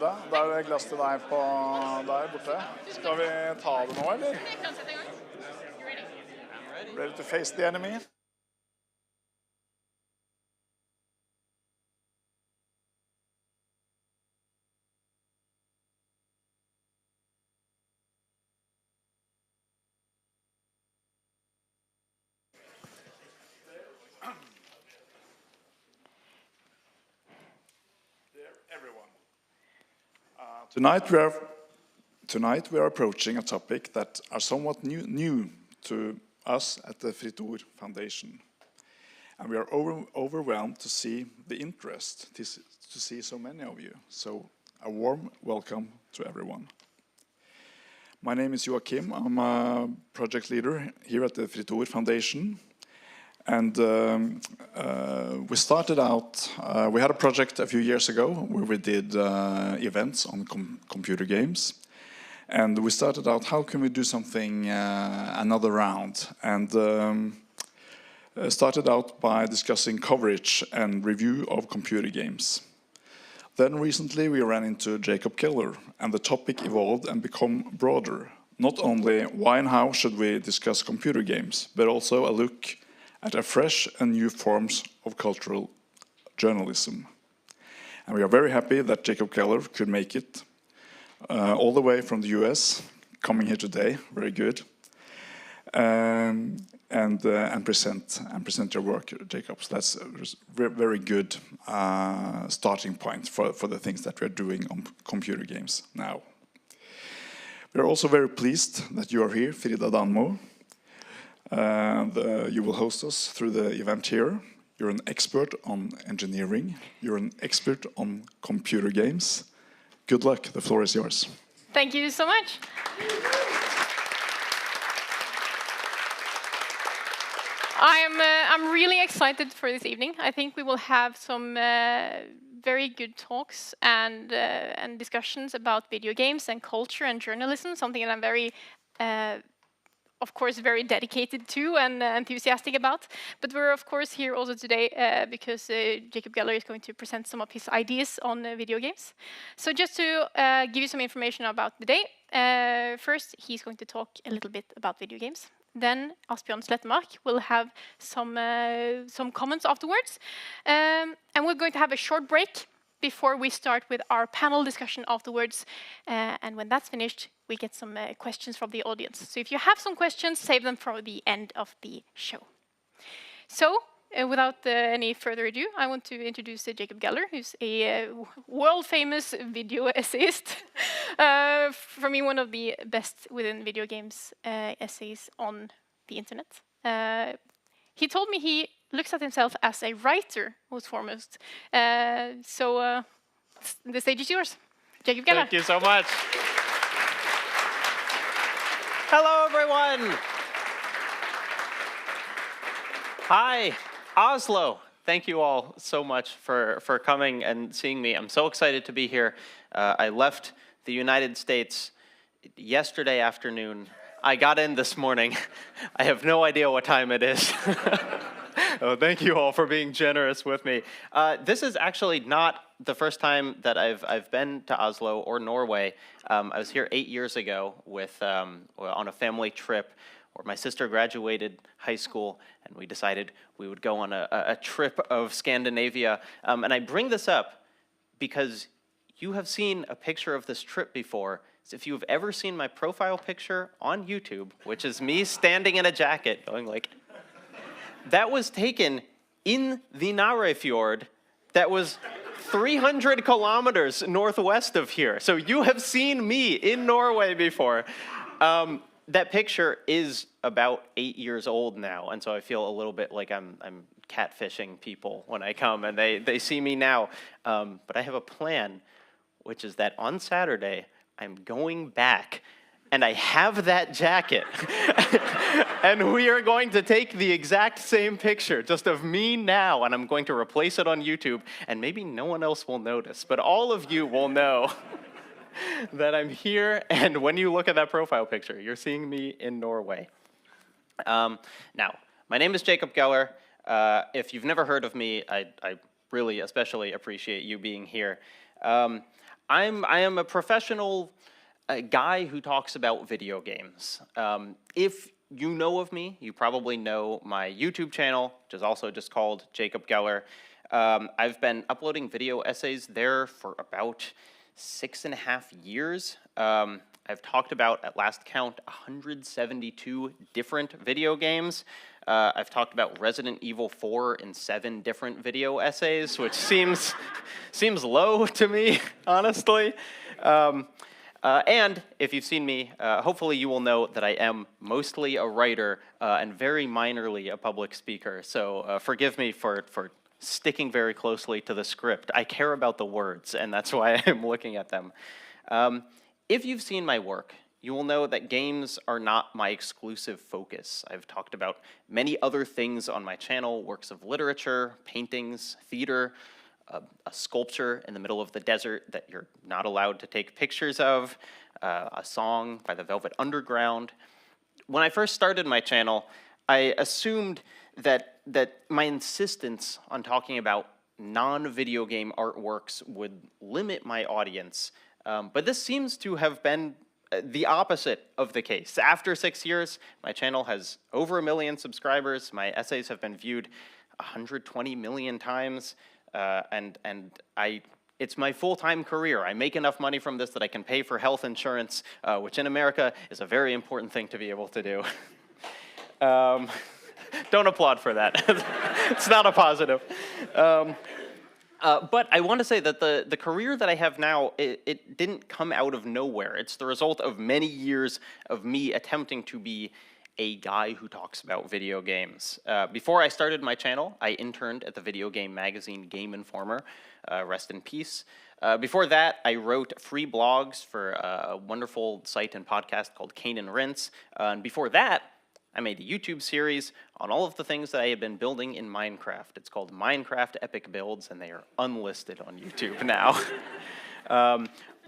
Da er det glass til deg på der borte. Skal vi ta det nå, eller? Ready to face the enemy? Tonight we are approaching a topic that are somewhat new to us at the Fritur Foundation. And we are overwhelmed to see the interest, to see so many of you. So a warm welcome to everyone. My name is Joachim. I'm a project leader here at the Fritur Foundation. And we started out, we had a project a few years ago where we did events on computer games. And we started out, how can we do something another round? And started out by discussing coverage and review of computer games. Then recently we ran into Jacob Keller, and the topic evolved and became broader. Not only why and how should we discuss computer games, but also a look at a fresh and new forms of cultural journalism. And we are very happy that Jacob Keller could make it all the way from the US, coming here today, very good, and present your work, Jacob. So that's a very good starting point for the things that we are doing on computer games now. We are also very pleased that you are here, Frida Danmo. You will host us through the event here. You're an expert on engineering. You're an expert on computer games. Good luck. The floor is yours. Thank you so much. I'm really excited for this evening. I think we will have some very good talks and discussions about video games and culture and journalism, something that I'm very of course, very dedicated to and enthusiastic about. But we're, of course, here also today because Jacob Keller is going to present some of his ideas on video games. So just to give you some information about the day, first, he's going to talk a little bit about video games. Then Asbjørn Slettemark will have some comments afterwards. And we're going to have a short break before we start with our panel discussion afterwards. And when that's finished, we get some questions from the audience. So if you have some questions, save them for the end of the show. So without any further ado, I want to introduce Jacob Keller, who's a world-famous video essayist. For me, one of the best within video games essays on the internet. He told me he looks at himself as a writer, most foremost. So the stage is yours. Jacob Keller. Thank you so much. Hello, everyone. Hi, Oslo. Thank you all so much for coming and seeing me. I'm so excited to be here. I left the United States yesterday afternoon. I got in this morning. I have no idea what time it is. Oh, thank you all for being generous with me. This is actually not the first time that I've been to Oslo or Norway. I was here 8 years ago on a family trip where my sister graduated high school, and we decided we would go on a trip of Scandinavia. And I bring this up because you have seen a picture of this trip before. So if you've ever seen my profile picture on YouTube, which is me standing in a jacket going like, that was taken in the Narøyfjord that was 300 kilometers northwest of here. So you have seen me in Norway before. That picture is about 8 years old now, and so I feel a little bit like I'm catfishing people when I come and they see me now. But I have a plan, which is that on Saturday, I'm going back and I have that jacket. And we are going to take the exact same picture, just of me now, and I'm going to replace it on YouTube, and maybe no one else will notice, but all of you will know that I'm here, and when you look at that profile picture, you're seeing me in Norway. Now, my name is Jacob Keller. If you've never heard of me, I really especially appreciate you being here. I am a professional guy who talks about video games. If you know of me, you probably know my YouTube channel, which is also just called Jacob Geller. I've been uploading video essays there for about 6.5 years. I've talked about, at last count, 172 different video games. I've talked about Resident Evil 4 in 7 different video essays, which seems low to me, honestly. And if you've seen me, hopefully you will know that I am mostly a writer and very minorly a public speaker. So forgive me for sticking very closely to the script. I care about the words, and that's why I'm looking at them. If you've seen my work, you will know that games are not my exclusive focus. I've talked about many other things on my channel, works of literature, paintings, theater, a sculpture in the middle of the desert that you're not allowed to take pictures of, a song by the Velvet Underground. When I first started my channel, I assumed that my insistence on talking about non-video game artworks would limit my audience, but this seems to have been the opposite of the case. After 6 years, my channel has over 1 million subscribers. My essays have been viewed 120 million times, and it's my full-time career. I make enough money from this that I can pay for health insurance, which in America is a very important thing to be able to do. Don't applaud for that. It's not a positive. But I want to say that the career that I have now, it didn't come out of nowhere. It's the result of many years of me attempting to be a guy who talks about video games. Before I started my channel, I interned at the video game magazine Game Informer, rest in peace. Before that, I wrote free blogs for a wonderful site and podcast called Cane and Rinse. And before that, I made a YouTube series on all of the things that I had been building in Minecraft. It's called Minecraft Epic Builds, and they are unlisted on YouTube now.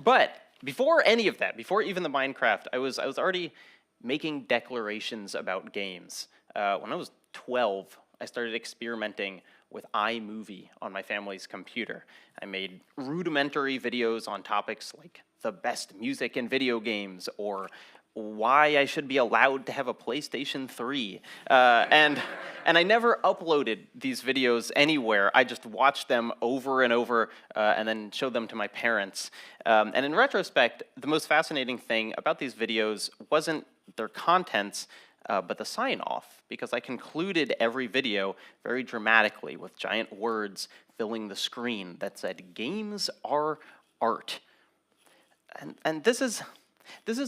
But before any of that, before even the Minecraft, I was already making declarations about games. When I was 12, I started experimenting with iMovie on my family's computer. I made rudimentary videos on topics like the best music in video games, or why I should be allowed to have a PlayStation 3. And I never uploaded these videos anywhere. I just watched them over and over and then showed them to my parents. And in retrospect, the most fascinating thing about these videos wasn't their contents, but the sign-off, because I concluded every video very dramatically with giant words filling the screen that said, "Games are art." And this is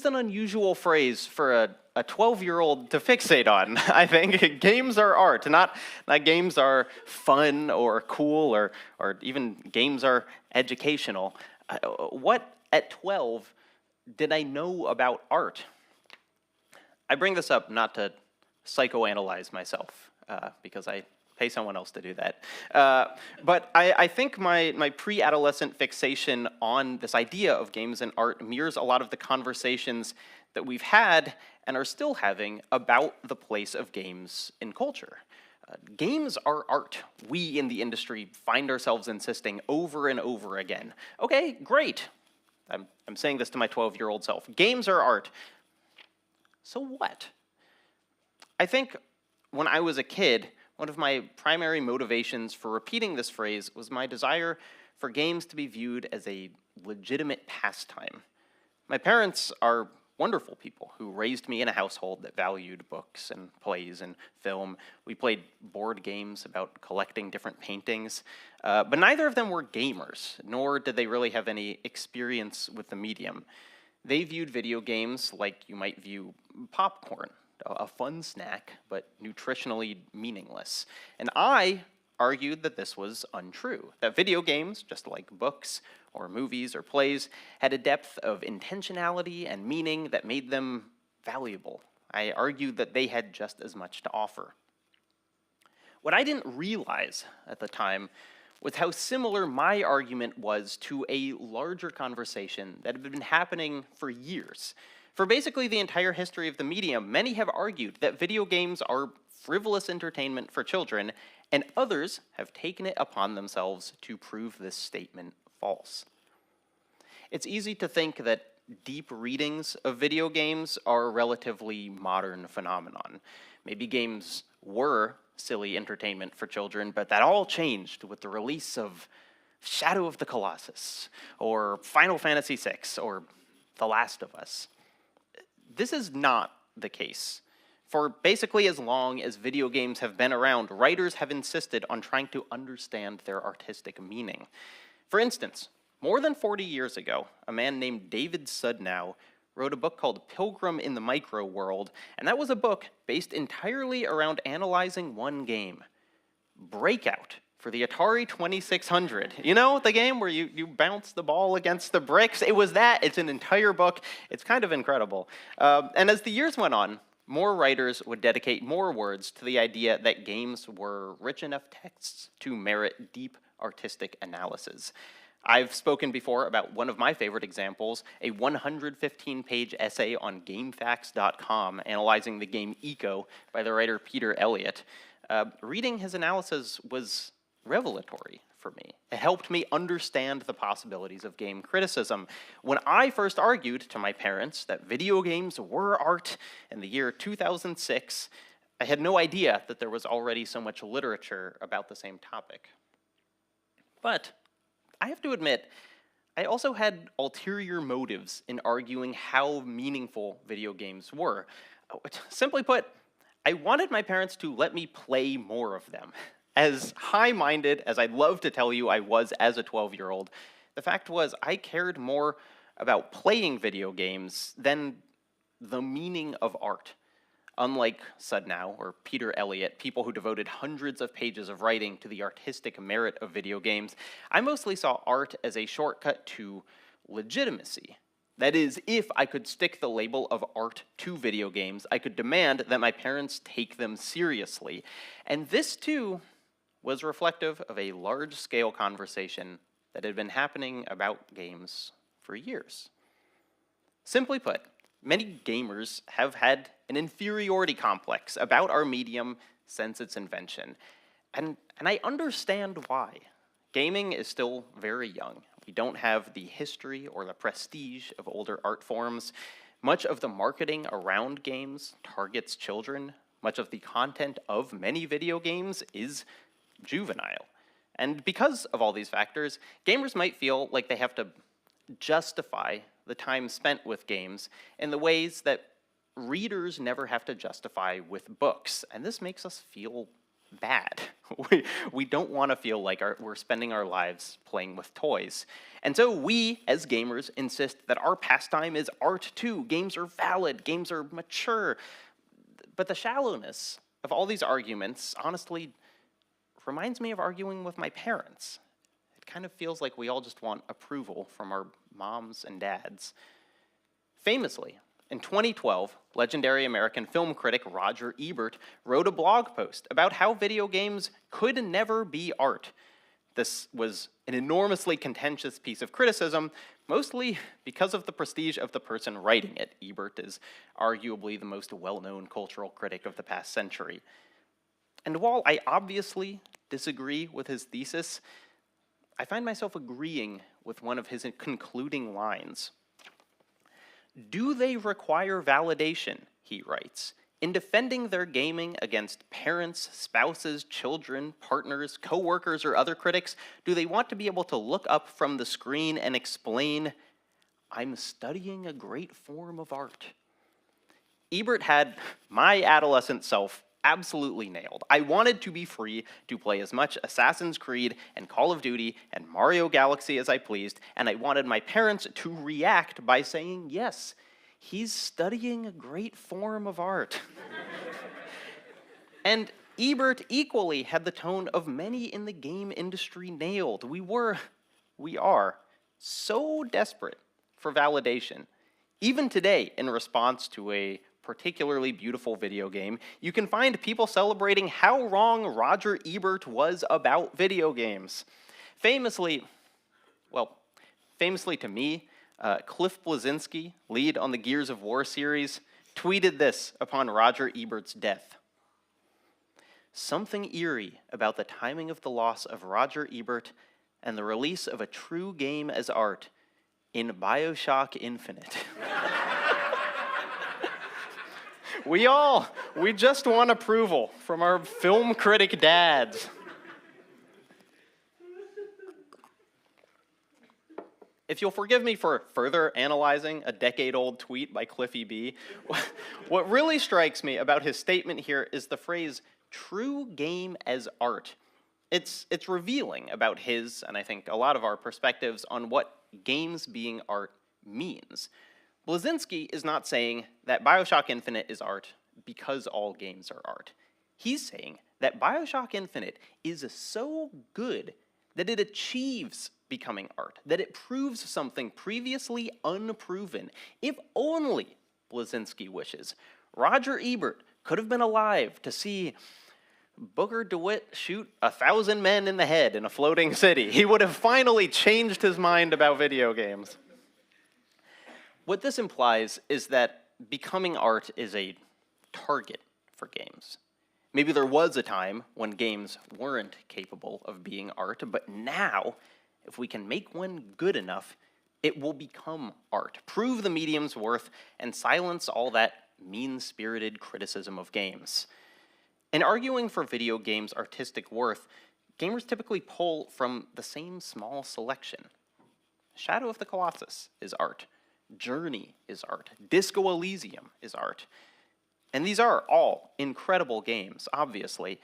an unusual phrase for a 12-year-old to fixate on, I think. Games are art, not games are fun or cool or even games are educational. What, at 12, did I know about art? I bring this up not to psychoanalyze myself, because I pay someone else to do that. But I think my pre-adolescent fixation on this idea of games and art mirrors a lot of the conversations that we've had and are still having about the place of games in culture. Games are art. We in the industry find ourselves insisting over and over again. Okay, great. I'm saying this to my 12-year-old self. Games are art. So what? I think when I was a kid, one of my primary motivations for repeating this phrase was my desire for games to be viewed as a legitimate pastime. My parents are wonderful people who raised me in a household that valued books and plays and film. We played board games about collecting different paintings, but neither of them were gamers, nor did they really have any experience with the medium. They viewed video games like you might view popcorn, a fun snack, but nutritionally meaningless. And I argued that this was untrue, that video games, just like books or movies or plays, had a depth of intentionality and meaning that made them valuable. I argued that they had just as much to offer. What I didn't realize at the time was how similar my argument was to a larger conversation that had been happening for years. For basically the entire history of the medium, many have argued that video games are frivolous entertainment for children, and others have taken it upon themselves to prove this statement false. It's easy to think that deep readings of video games are a relatively modern phenomenon. Maybe games were silly entertainment for children, but that all changed with the release of Shadow of the Colossus, or Final Fantasy VI, or The Last of Us. This is not the case. For basically as long as video games have been around, writers have insisted on trying to understand their artistic meaning. For instance, more than 40 years ago, a man named David Sudnow wrote a book called Pilgrim in the Micro World, and that was a book based entirely around analyzing one game, Breakout, for the Atari 2600. You know, the game where you bounce the ball against the bricks? It was that. It's an entire book. It's kind of incredible. And as the years went on, more writers would dedicate more words to the idea that games were rich enough texts to merit deep artistic analysis. I've spoken before about one of my favorite examples, a 115-page essay on GameFAQs.com analyzing the game Eco by the writer Peter Elliott. Reading his analysis was revelatory for me. It helped me understand the possibilities of game criticism. When I first argued to my parents that video games were art in the year 2006, I had no idea that there was already so much literature about the same topic. But I have to admit, I also had ulterior motives in arguing how meaningful video games were. Simply put, I wanted my parents to let me play more of them. As high-minded as I'd love to tell you I was as a 12-year-old, the fact was I cared more about playing video games than the meaning of art. Unlike Sudnow or Peter Elliott, people who devoted hundreds of pages of writing to the artistic merit of video games, I mostly saw art as a shortcut to legitimacy. That is, if I could stick the label of art to video games, I could demand that my parents take them seriously. And this, too, was reflective of a large-scale conversation that had been happening about games for years. Simply put, many gamers have had an inferiority complex about our medium since its invention. And I understand why. Gaming is still very young. We don't have the history or the prestige of older art forms. Much of the marketing around games targets children. Much of the content of many video games is juvenile. And because of all these factors, gamers might feel like they have to justify the time spent with games in the ways that readers never have to justify with books. And this makes us feel bad. We don't want to feel like we're spending our lives playing with toys. And so we, as gamers, insist that our pastime is art too. Games are valid, games are mature. But the shallowness of all these arguments, honestly, reminds me of arguing with my parents. It kind of feels like we all just want approval from our moms and dads. Famously, in 2012, legendary American film critic Roger Ebert wrote a blog post about how video games could never be art. This was an enormously contentious piece of criticism, mostly because of the prestige of the person writing it. Ebert is arguably the most well-known cultural critic of the past century. And while I obviously disagree with his thesis, I find myself agreeing with one of his concluding lines. Do they require validation, he writes, in defending their gaming against parents, spouses, children, partners, coworkers, or other critics? Do they want to be able to look up from the screen and explain, I'm studying a great form of art? Ebert had my adolescent self absolutely nailed. I wanted to be free to play as much Assassin's Creed and Call of Duty and Mario Galaxy as I pleased, and I wanted my parents to react by saying, yes, he's studying a great form of art. And Ebert equally had the tone of many in the game industry nailed. We are so desperate for validation. Even today, in response to a particularly beautiful video game, you can find people celebrating how wrong Roger Ebert was about video games. Famously to me, Cliff Bleszinski, lead on the Gears of War series, tweeted this upon Roger Ebert's death. Something eerie about the timing of the loss of Roger Ebert and the release of a true game as art in BioShock Infinite. We just want approval from our film critic dads. If you'll forgive me for further analyzing a decade-old tweet by Cliffy B, what really strikes me about his statement here is the phrase, true game as art. It's revealing about his, and I think a lot of our perspectives on what games being art means. Blazinski is not saying that BioShock Infinite is art because all games are art. He's saying that BioShock Infinite is so good that it achieves becoming art, that it proves something previously unproven. If only, Blazinski wishes, Roger Ebert could have been alive to see Booker DeWitt shoot 1,000 men in the head in a floating city. He would have finally changed his mind about video games. What this implies is that becoming art is a target for games. Maybe there was a time when games weren't capable of being art, but now, if we can make one good enough, it will become art, prove the medium's worth, and silence all that mean-spirited criticism of games. In arguing for video games' artistic worth, gamers typically pull from the same small selection. Shadow of the Colossus is art. Journey is art. Disco Elysium is art. And these are all incredible games, obviously,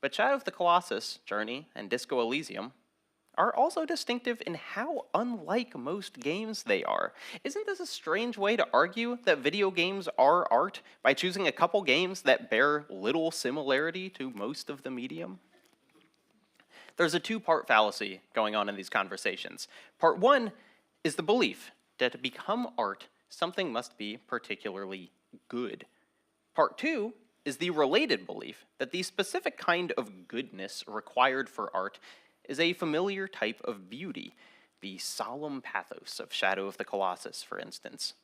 but Shadow of the Colossus, Journey, and Disco Elysium are also distinctive in how unlike most games they are. Isn't this a strange way to argue that video games are art by choosing a couple games that bear little similarity to most of the medium? There's a two-part fallacy going on in these conversations. Part one is the belief that to become art, something must be particularly good. Part two is the related belief that the specific kind of goodness required for art is a familiar type of beauty, the solemn pathos of Shadow of the Colossus, for instance.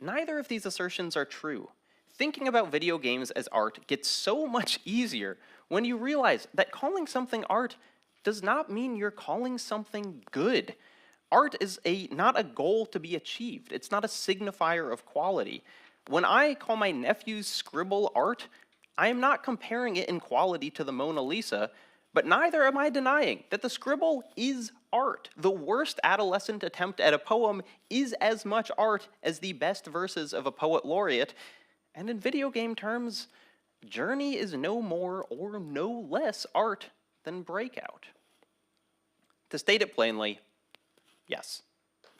Neither of these assertions are true. Thinking about video games as art gets so much easier when you realize that calling something art does not mean you're calling something good. Art is not a goal to be achieved. It's not a signifier of quality. When I call my nephew's scribble art, I am not comparing it in quality to the Mona Lisa, but neither am I denying that the scribble is art. The worst adolescent attempt at a poem is as much art as the best verses of a poet laureate, and in video game terms, Journey is no more or no less art than Breakout. To state it plainly, yes,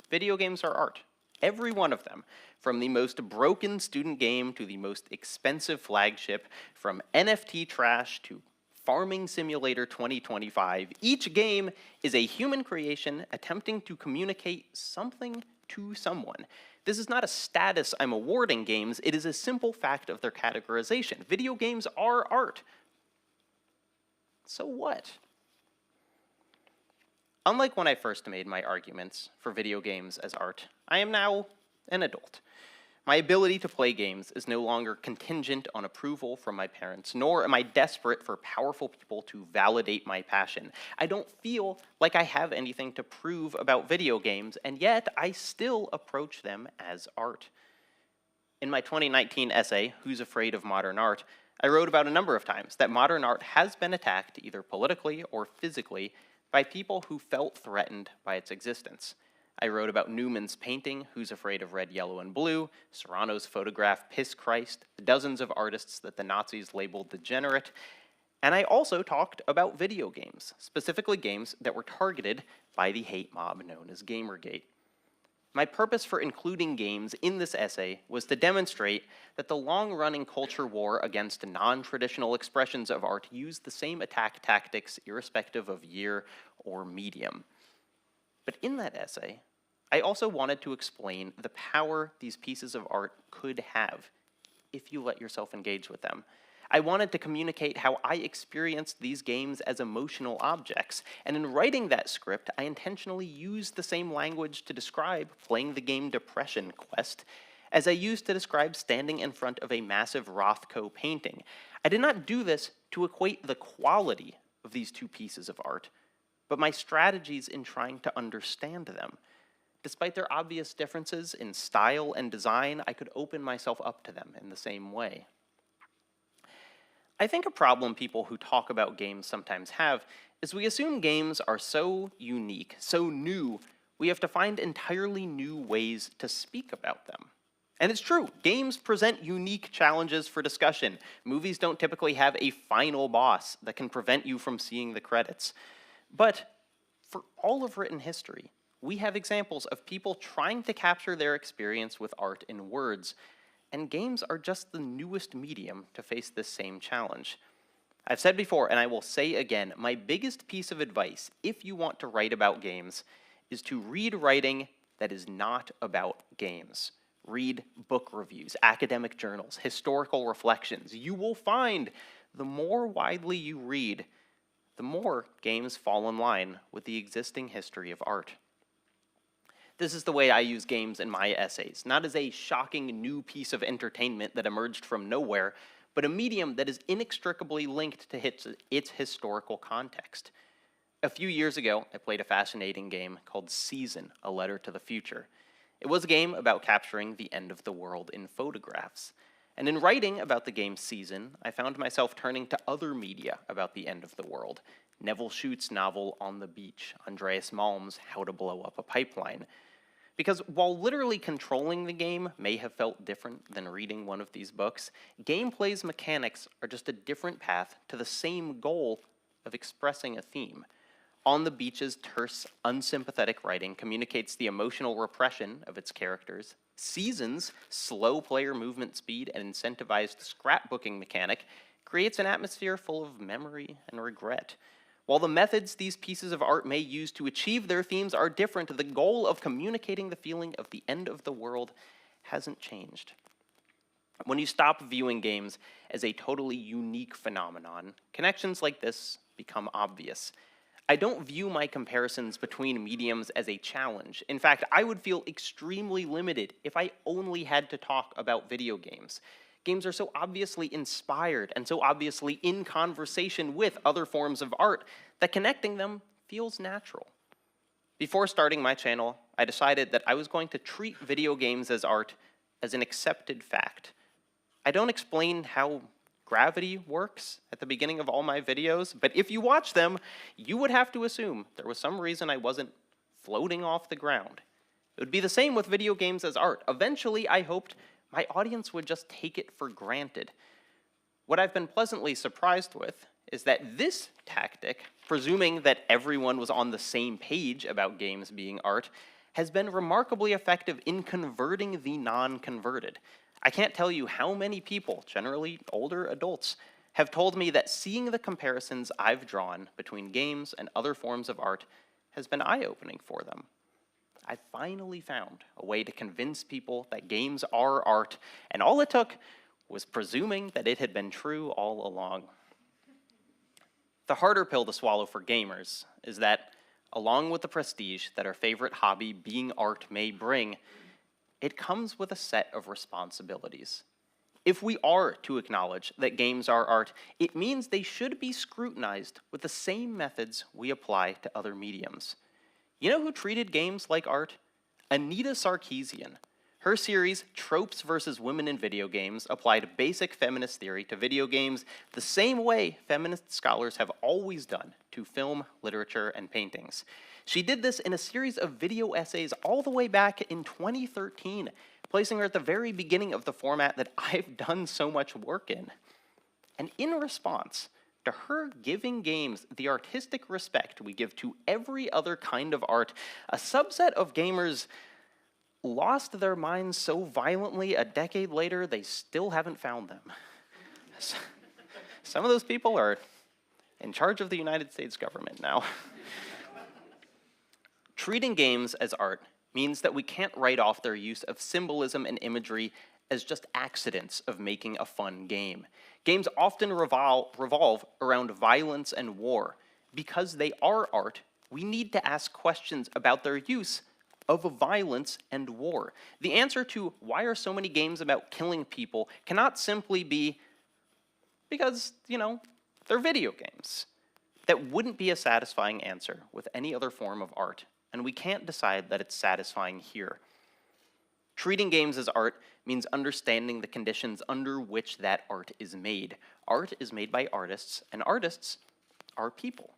video games are art. Every one of them, from the most broken student game to the most expensive flagship, from NFT trash to Farming Simulator 2025, each game is a human creation attempting to communicate something to someone. This is not a status I'm awarding games, it is a simple fact of their categorization. Video games are art. So what? Unlike when I first made my arguments for video games as art, I am now an adult. My ability to play games is no longer contingent on approval from my parents, nor am I desperate for powerful people to validate my passion. I don't feel like I have anything to prove about video games, and yet I still approach them as art. In my 2019 essay, Who's Afraid of Modern Art?, I wrote about a number of times that modern art has been attacked either politically or physically by people who felt threatened by its existence. I wrote about Newman's painting, Who's Afraid of Red, Yellow, and Blue, Serrano's photograph, Piss Christ, the dozens of artists that the Nazis labeled degenerate, and I also talked about video games, specifically games that were targeted by the hate mob known as Gamergate. My purpose for including games in this essay was to demonstrate that the long-running culture war against non-traditional expressions of art used the same attack tactics irrespective of year or medium. But in that essay, I also wanted to explain the power these pieces of art could have if you let yourself engage with them. I wanted to communicate how I experienced these games as emotional objects, and in writing that script, I intentionally used the same language to describe playing the game Depression Quest as I used to describe standing in front of a massive Rothko painting. I did not do this to equate the quality of these two pieces of art, but my strategies in trying to understand them. Despite their obvious differences in style and design, I could open myself up to them in the same way. I think a problem people who talk about games sometimes have is we assume games are so unique, so new, we have to find entirely new ways to speak about them. And it's true, games present unique challenges for discussion. Movies don't typically have a final boss that can prevent you from seeing the credits. But for all of written history, we have examples of people trying to capture their experience with art in words, and games are just the newest medium to face this same challenge. I've said before, and I will say again, my biggest piece of advice, if you want to write about games, is to read writing that is not about games. Read book reviews, academic journals, historical reflections. You will find the more widely you read, the more games fall in line with the existing history of art. This is the way I use games in my essays, not as a shocking new piece of entertainment that emerged from nowhere, but a medium that is inextricably linked to its historical context. A few years ago, I played a fascinating game called Season, A Letter to the Future. It was a game about capturing the end of the world in photographs. And in writing about the game Season, I found myself turning to other media about the end of the world. Neville Shute's novel On the Beach, Andreas Malm's How to Blow Up a Pipeline. Because while literally controlling the game may have felt different than reading one of these books, gameplay's mechanics are just a different path to the same goal of expressing a theme. On the Beach's terse, unsympathetic writing communicates the emotional repression of its characters. Season's slow player movement speed and incentivized scrapbooking mechanic creates an atmosphere full of memory and regret. While the methods these pieces of art may use to achieve their themes are different, the goal of communicating the feeling of the end of the world hasn't changed. When you stop viewing games as a totally unique phenomenon, connections like this become obvious. I don't view my comparisons between mediums as a challenge. In fact, I would feel extremely limited if I only had to talk about video games. Games are so obviously inspired and so obviously in conversation with other forms of art that connecting them feels natural. Before starting my channel, I decided that I was going to treat video games as art as an accepted fact. I don't explain how gravity works at the beginning of all my videos, but if you watch them, you would have to assume there was some reason I wasn't floating off the ground. It would be the same with video games as art. Eventually, I hoped my audience would just take it for granted. What I've been pleasantly surprised with is that this tactic, presuming that everyone was on the same page about games being art, has been remarkably effective in converting the non-converted. I can't tell you how many people, generally older adults, have told me that seeing the comparisons I've drawn between games and other forms of art has been eye-opening for them. I finally found a way to convince people that games are art, and all it took was presuming that it had been true all along. The harder pill to swallow for gamers is that, along with the prestige that our favorite hobby, being art, may bring, it comes with a set of responsibilities. If we are to acknowledge that games are art, it means they should be scrutinized with the same methods we apply to other mediums. You know who treated games like art? Anita Sarkeesian. Her series, Tropes versus Women in Video Games, applied basic feminist theory to video games the same way feminist scholars have always done to film, literature, and paintings. She did this in a series of video essays all the way back in 2013, placing her at the very beginning of the format that I've done so much work in. And in response to her giving games the artistic respect we give to every other kind of art, a subset of gamers lost their minds so violently a decade later they still haven't found them. Some of those people are in charge of the United States government now. Treating games as art means that we can't write off their use of symbolism and imagery as just accidents of making a fun game. Games often revolve around violence and war. Because they are art, we need to ask questions about their use of violence and war. The answer to why are so many games about killing people cannot simply be because, they're video games. That wouldn't be a satisfying answer with any other form of art and we can't decide that it's satisfying here. Treating games as art means understanding the conditions under which that art is made. Art is made by artists, and artists are people.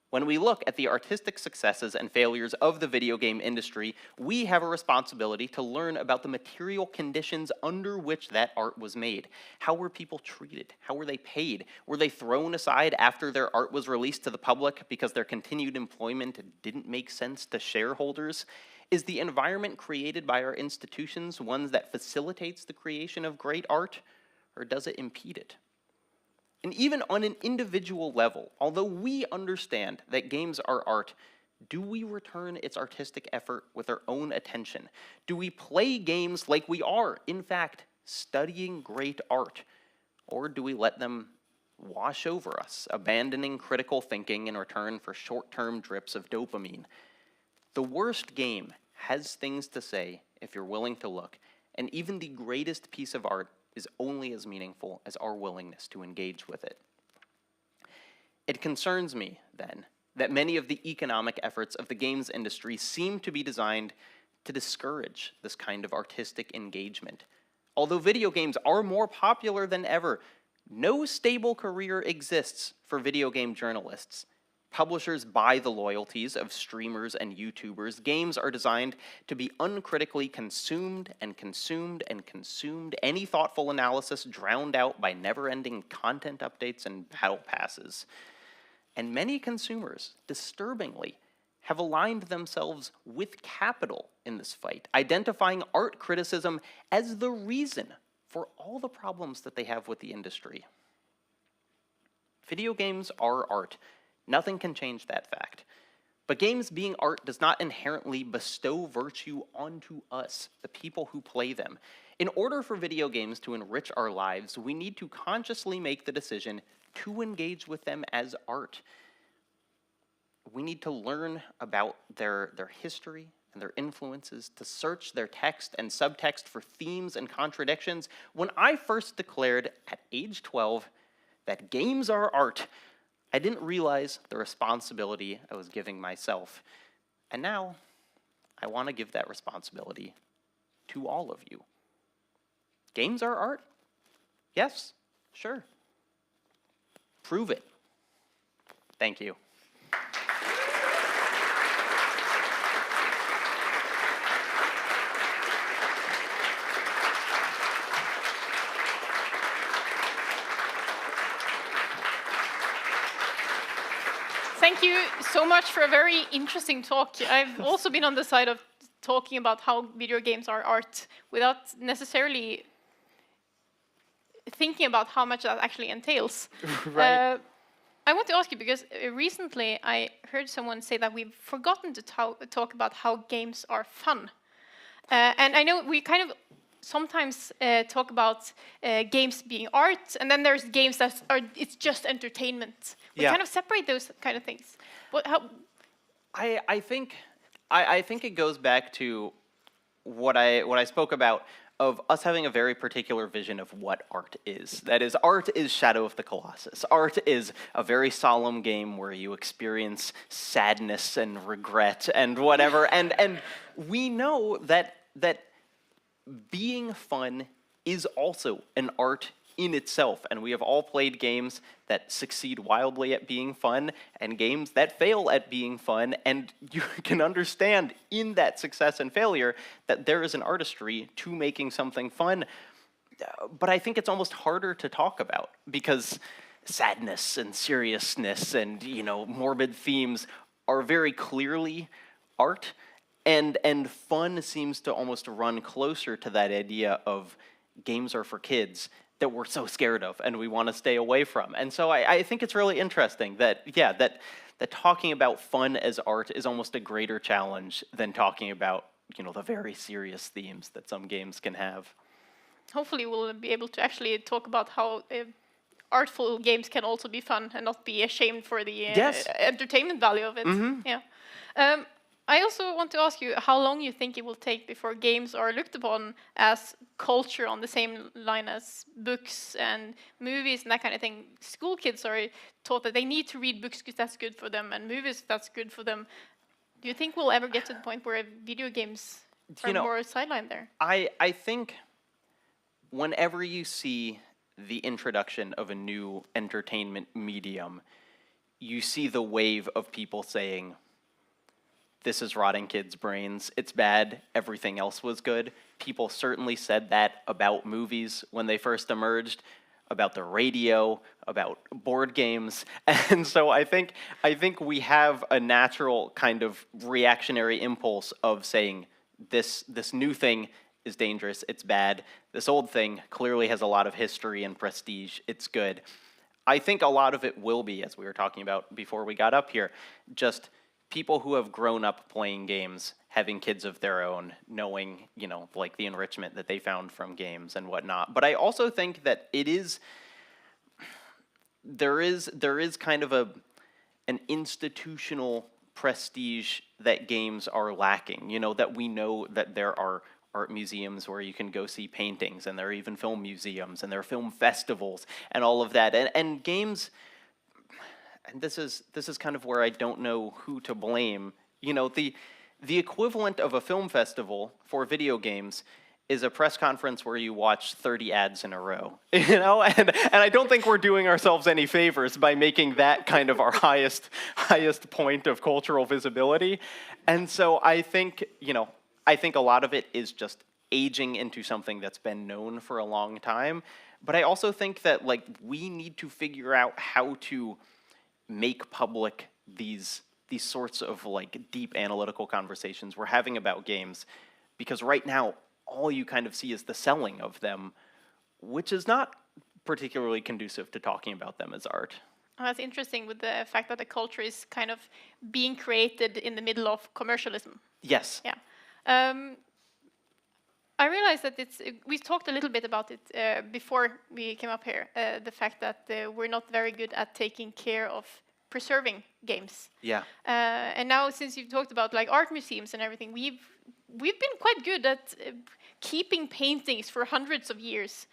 When we look at the artistic successes and failures of the video game industry, we have a responsibility to learn about the material conditions under which that art was made. How were people treated? How were they paid? Were they thrown aside after their art was released to the public because their continued employment didn't make sense to shareholders? Is the environment created by our institutions one that facilitates the creation of great art, or does it impede it? And even on an individual level, although we understand that games are art, do we return its artistic effort with our own attention? Do we play games like we are, in fact, studying great art? Or do we let them wash over us, abandoning critical thinking in return for short-term drips of dopamine? The worst game has things to say if you're willing to look, and even the greatest piece of art is only as meaningful as our willingness to engage with it. It concerns me, then, that many of the economic efforts of the games industry seem to be designed to discourage this kind of artistic engagement. Although video games are more popular than ever, no stable career exists for video game journalists. Publishers buy the loyalties of streamers and YouTubers. Games are designed to be uncritically consumed and consumed and consumed. Any thoughtful analysis drowned out by never-ending content updates and battle passes. And many consumers, disturbingly, have aligned themselves with capital in this fight, identifying art criticism as the reason for all the problems that they have with the industry. Video games are art. Nothing can change that fact. But games being art does not inherently bestow virtue onto us, the people who play them. In order for video games to enrich our lives, we need to consciously make the decision to engage with them as art. We need to learn about their history and their influences, to search their text and subtext for themes and contradictions. When I first declared at age 12 that games are art, I didn't realize the responsibility I was giving myself. And now, I want to give that responsibility to all of you. Games are art? Yes, sure. Prove it. Thank you. Thank you so much for a very interesting talk. I've also been on the side of talking about how video games are art without necessarily thinking about how much that actually entails. Right. I want to ask you, because recently I heard someone say that we've forgotten to talk about how games are fun. And I know we kind of sometimes talk about games being art, and then there's games that are it's just entertainment. We kind of separate those kind of things. I think it goes back to what I spoke about, of us having a very particular vision of what art is. That is, art is Shadow of the Colossus. Art is a very solemn game where you experience sadness and regret and whatever. And we know that being fun is also an art in itself, and we have all played games that succeed wildly at being fun and games that fail at being fun, and you can understand in that success and failure that there is an artistry to making something fun. But I think it's almost harder to talk about because sadness and seriousness and, morbid themes are very clearly art, and fun seems to almost run closer to that idea of games are for kids that we're so scared of and we want to stay away from. And so I think it's really interesting that talking about fun as art is almost a greater challenge than talking about, the very serious themes that some games can have. Hopefully we'll be able to actually talk about how artful games can also be fun and not be ashamed for the entertainment value of it. Mm-hmm. Yeah. I also want to ask you how long you think it will take before games are looked upon as culture on the same line as books and movies and that kind of thing. School kids are taught that they need to read books because that's good for them, and movies that's good for them. Do you think we'll ever get to the point where video games are more sidelined there? I think whenever you see the introduction of a new entertainment medium, you see the wave of people saying, this is rotting kids' brains, it's bad, everything else was good. People certainly said that about movies when they first emerged, about the radio, about board games. And so I think we have a natural kind of reactionary impulse of saying this new thing is dangerous, it's bad. This old thing clearly has a lot of history and prestige, it's good. I think a lot of it will be, as we were talking about before we got up here, just people who have grown up playing games, having kids of their own, knowing, like the enrichment that they found from games and whatnot. But I also think that there is kind of an institutional prestige that games are lacking. That we know that there are art museums where you can go see paintings, and there are even film museums, and there are film festivals, and all of that. And games. And this is kind of where I don't know who to blame. The equivalent of a film festival for video games is a press conference where you watch 30 ads in a row. And I don't think we're doing ourselves any favors by making that kind of our highest point of cultural visibility. And so I think a lot of it is just aging into something that's been known for a long time. But I also think that we need to figure out how to make public these sorts of deep analytical conversations we're having about games, because right now all you kind of see is the selling of them, which is not particularly conducive to talking about them as art. Oh, that's interesting, with the fact that the culture is kind of being created in the middle of commercialism. Yes. Yeah. I realized that we talked a little bit about it before we came up here, the fact that we're not very good at taking care of preserving games. Yeah. And now, since you've talked about art museums and everything, we've been quite good at keeping paintings for hundreds of years.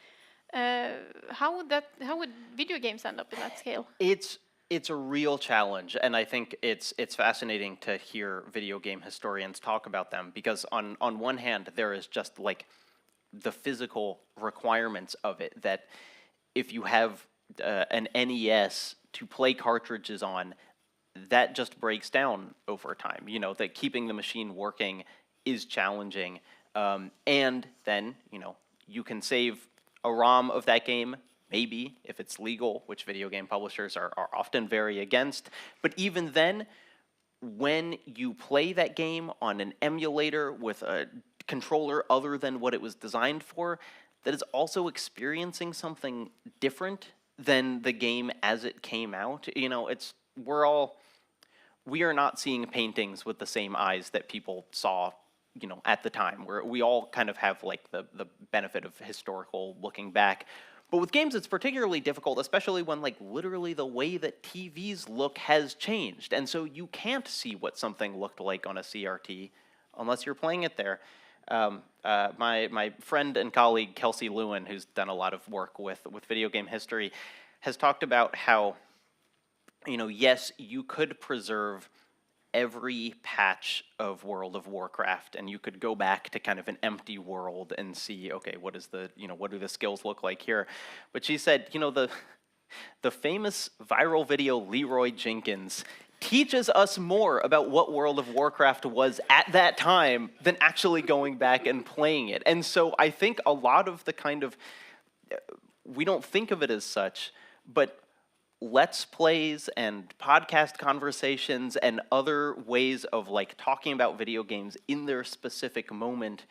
How would video games end up in that scale? It's a real challenge, and I think it's fascinating to hear video game historians talk about them, because on one hand there is just the physical requirements of it, that if you have an NES to play cartridges on, that just breaks down over time. That keeping the machine working is challenging, and then you can save a ROM of that game, maybe, if it's legal, which video game publishers are often very against. But even then, when you play that game on an emulator with a controller other than what it was designed for, that is also experiencing something different than the game as it came out. We are not seeing paintings with the same eyes that people saw at the time, where we all kind of have the benefit of historical looking back. But with games, it's particularly difficult, especially when literally the way that TVs look has changed. And so you can't see what something looked like on a CRT unless you're playing it there. My friend and colleague Kelsey Lewin, who's done a lot of work with video game history, has talked about how, yes, you could preserve every patch of World of Warcraft, and you could go back to kind of an empty world and see, okay, what do the skills look like here? But she said, the famous viral video Leroy Jenkins teaches us more about what World of Warcraft was at that time than actually going back and playing it. And so I think a lot of the kind of, we don't think of it as such, but Let's Plays and podcast conversations and other ways of talking about video games in their specific moment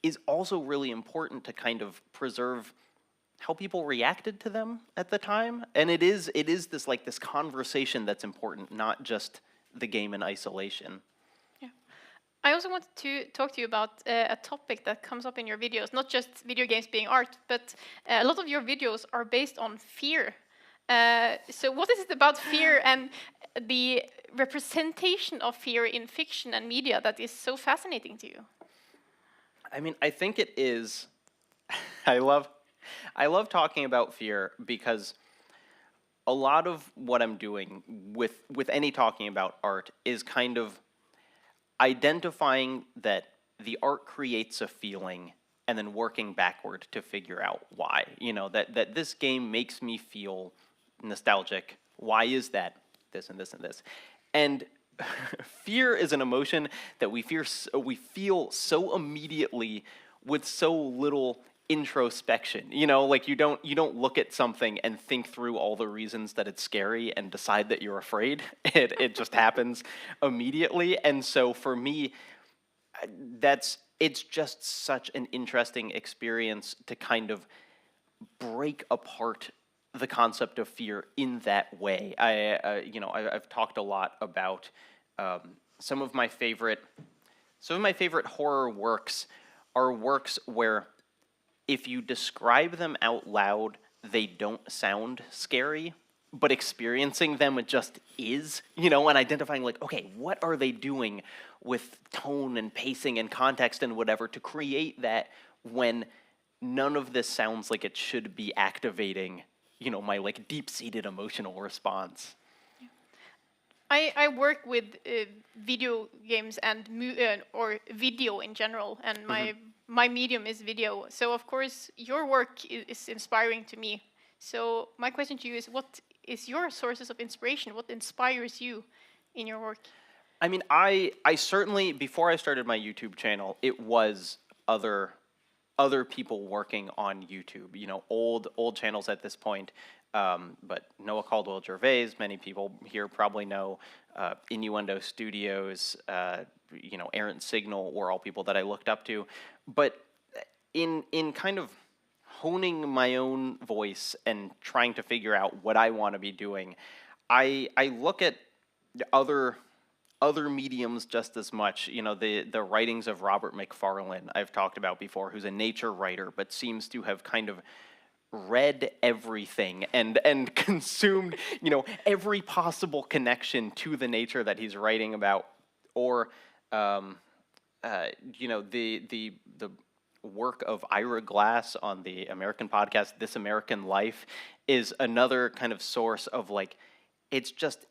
is also really important to kind of preserve how people reacted to them at the time. And it is this this conversation that's important, not just the game in isolation. Yeah. I also wanted to talk to you about a topic that comes up in your videos, not just video games being art, but a lot of your videos are based on fear. So what is it about fear and the representation of fear in fiction and media that is so fascinating to you? I mean, I think it is. I love talking about fear, because a lot of what I'm doing with any talking about art is kind of, identifying that the art creates a feeling and then working backward to figure out why. You know, that this game makes me feel nostalgic. Why is that? This and this and this. And fear is an emotion that we feel so immediately with so little introspection. You know, like you don't look at something and think through all the reasons that it's scary and decide that you're afraid. It just happens immediately. And so for me, it's just such an interesting experience to kind of break apart the concept of fear in that way. I've talked a lot about some of my favorite horror works are works where if you describe them out loud, they don't sound scary, but experiencing them, it just is, you know, and identifying like, okay, what are they doing with tone and pacing and context and whatever to create that when none of this sounds like it should be activating, you know, my like deep-seated emotional response. I work with video games and or video in general, and my medium is video. So of course your work is inspiring to me. So my question to you is, what is your sources of inspiration? What inspires you in your work? I mean, I certainly, before I started my YouTube channel, it was other people working on YouTube, you know, old channels at this point. But Noah Caldwell-Gervais, many people here probably know, Innuendo Studios, you know, Errant Signal were all people that I looked up to. But in kind of honing my own voice and trying to figure out what I want to be doing, I look at other mediums just as much. You know, the writings of Robert McFarlane I've talked about before, who's a nature writer, but seems to have kind of read everything and consumed, you know, every possible connection to the nature that he's writing about. Or you know, the work of Ira Glass on the American podcast This American Life is another kind of source of like, it's just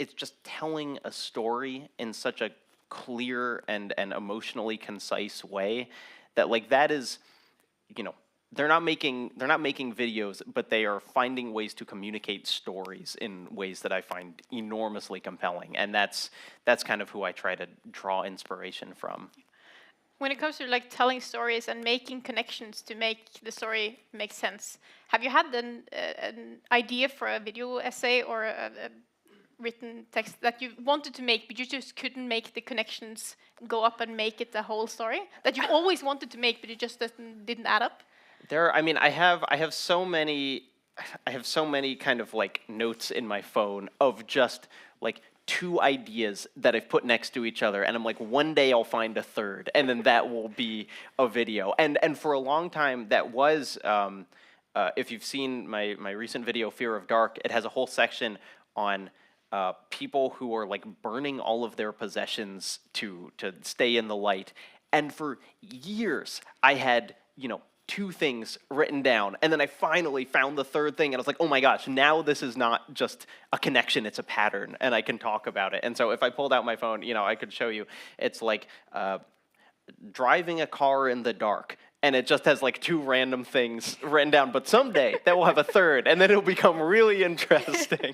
telling a story in such a clear and emotionally concise way that like that is, you know, they're not making videos, but they are finding ways to communicate stories in ways that I find enormously compelling, and that's kind of who I try to draw inspiration from. When it comes to like telling stories and making connections to make the story make sense, have you had an idea for a video essay or a written text that you wanted to make, but you just couldn't make the connections go up and make it the whole story that you always wanted to make, but it just didn't add up? I mean, I have so many kind of like notes in my phone of just like two ideas that I've put next to each other, and I'm like, one day I'll find a third, and then that will be a video. And for a long time, that was, if you've seen my recent video, Fear of Dark, it has a whole section on people who are like burning all of their possessions to stay in the light. And for years, I had, you know, two things written down, and then I finally found the third thing, and I was like, oh my gosh, now this is not just a connection, it's a pattern, and I can talk about it. And so if I pulled out my phone, you know, I could show you, it's like driving a car in the dark, and it just has like two random things written down, but someday that will have a third, and then it'll become really interesting.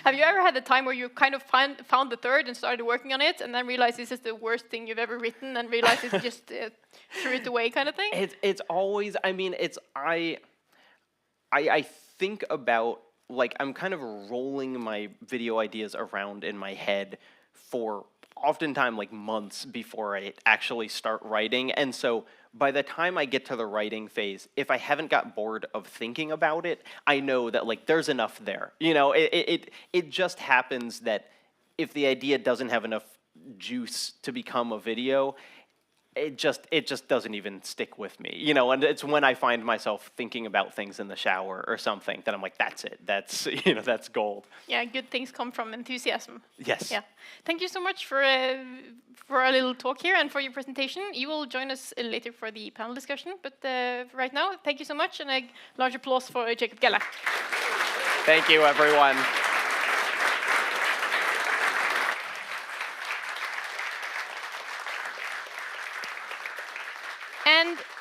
Have you ever had a time where you kind of found the third and started working on it, and then realized this is the worst thing you've ever written, and realized it's just threw it away kind of thing? It's always, I mean, I think about, like, I'm kind of rolling my video ideas around in my head for oftentimes like months before I actually start writing, and so by the time I get to the writing phase, if I haven't got bored of thinking about it, I know that like there's enough there. You know, it just happens that if the idea doesn't have enough juice to become a video, it just doesn't even stick with me. You know, and it's when I find myself thinking about things in the shower or something that I'm like, that's it. That's, you know, that's gold. Yeah, good things come from enthusiasm. Yes. Yeah. Thank you so much for our little talk here and for your presentation. You will join us later for the panel discussion, but right now, thank you so much, and a large applause for Jacob Gelle. Thank you, everyone.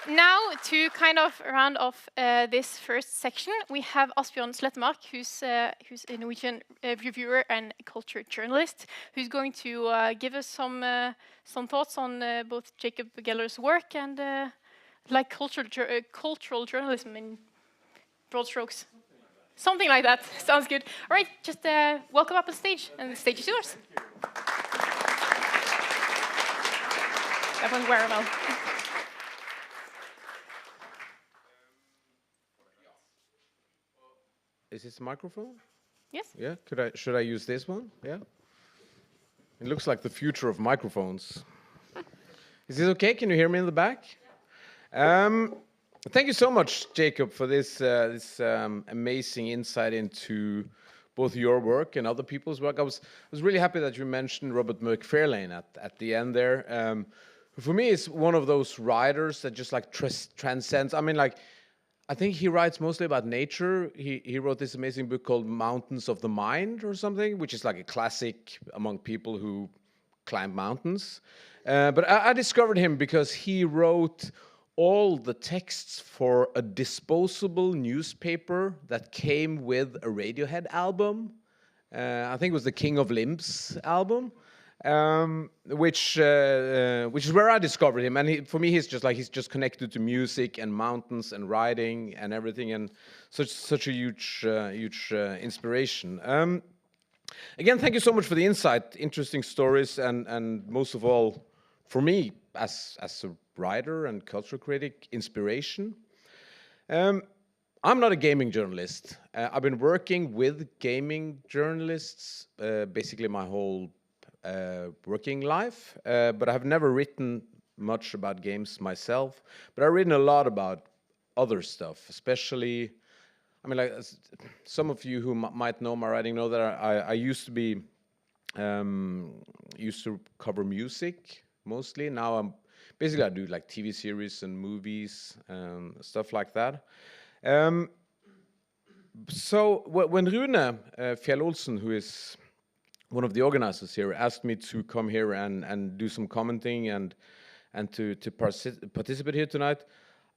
now, to kind of round off this first section, we have Asbjørn Slettemark, who's a Norwegian reviewer and culture journalist, who's going to give us some thoughts on both Jacob Geller's work and like cultural journalism in broad strokes. Something like that. Sounds good. All right, just welcome up on stage, and the stage is yours. That went very well. Is this a microphone? Yes. Yeah. Should I use this one? Yeah. It looks like the future of microphones. Is this okay? Can you hear me in the back? Thank you so much, Jacob, for this amazing insight into both your work and other people's work. I was really happy that you mentioned Robert McFarlane at the end there. For me, it's one of those writers that just like transcends. I mean, like, I think he writes mostly about nature. He wrote this amazing book called Mountains of the Mind or something, which is like a classic among people who climb mountains. But I discovered him because he wrote all the texts for a disposable newspaper that came with a Radiohead album. I think it was the King of Limbs album. Which is where I discovered him, and for me, he's just connected to music and mountains and writing and everything, and such a huge inspiration. Again, thank you so much for the insight, interesting stories, and most of all, for me as a writer and cultural critic, inspiration. I'm not a gaming journalist. I've been working with gaming journalists basically my whole working life, but I've never written much about games myself. But I've written a lot about other stuff, especially, I mean, like some of you who might know my writing know that I used to be used to cover music mostly. Now I do like TV series and movies, stuff like that. So when Rune Fjell-Olsen, who is one of the organizers here, asked me to come here and do some commenting and to participate here tonight,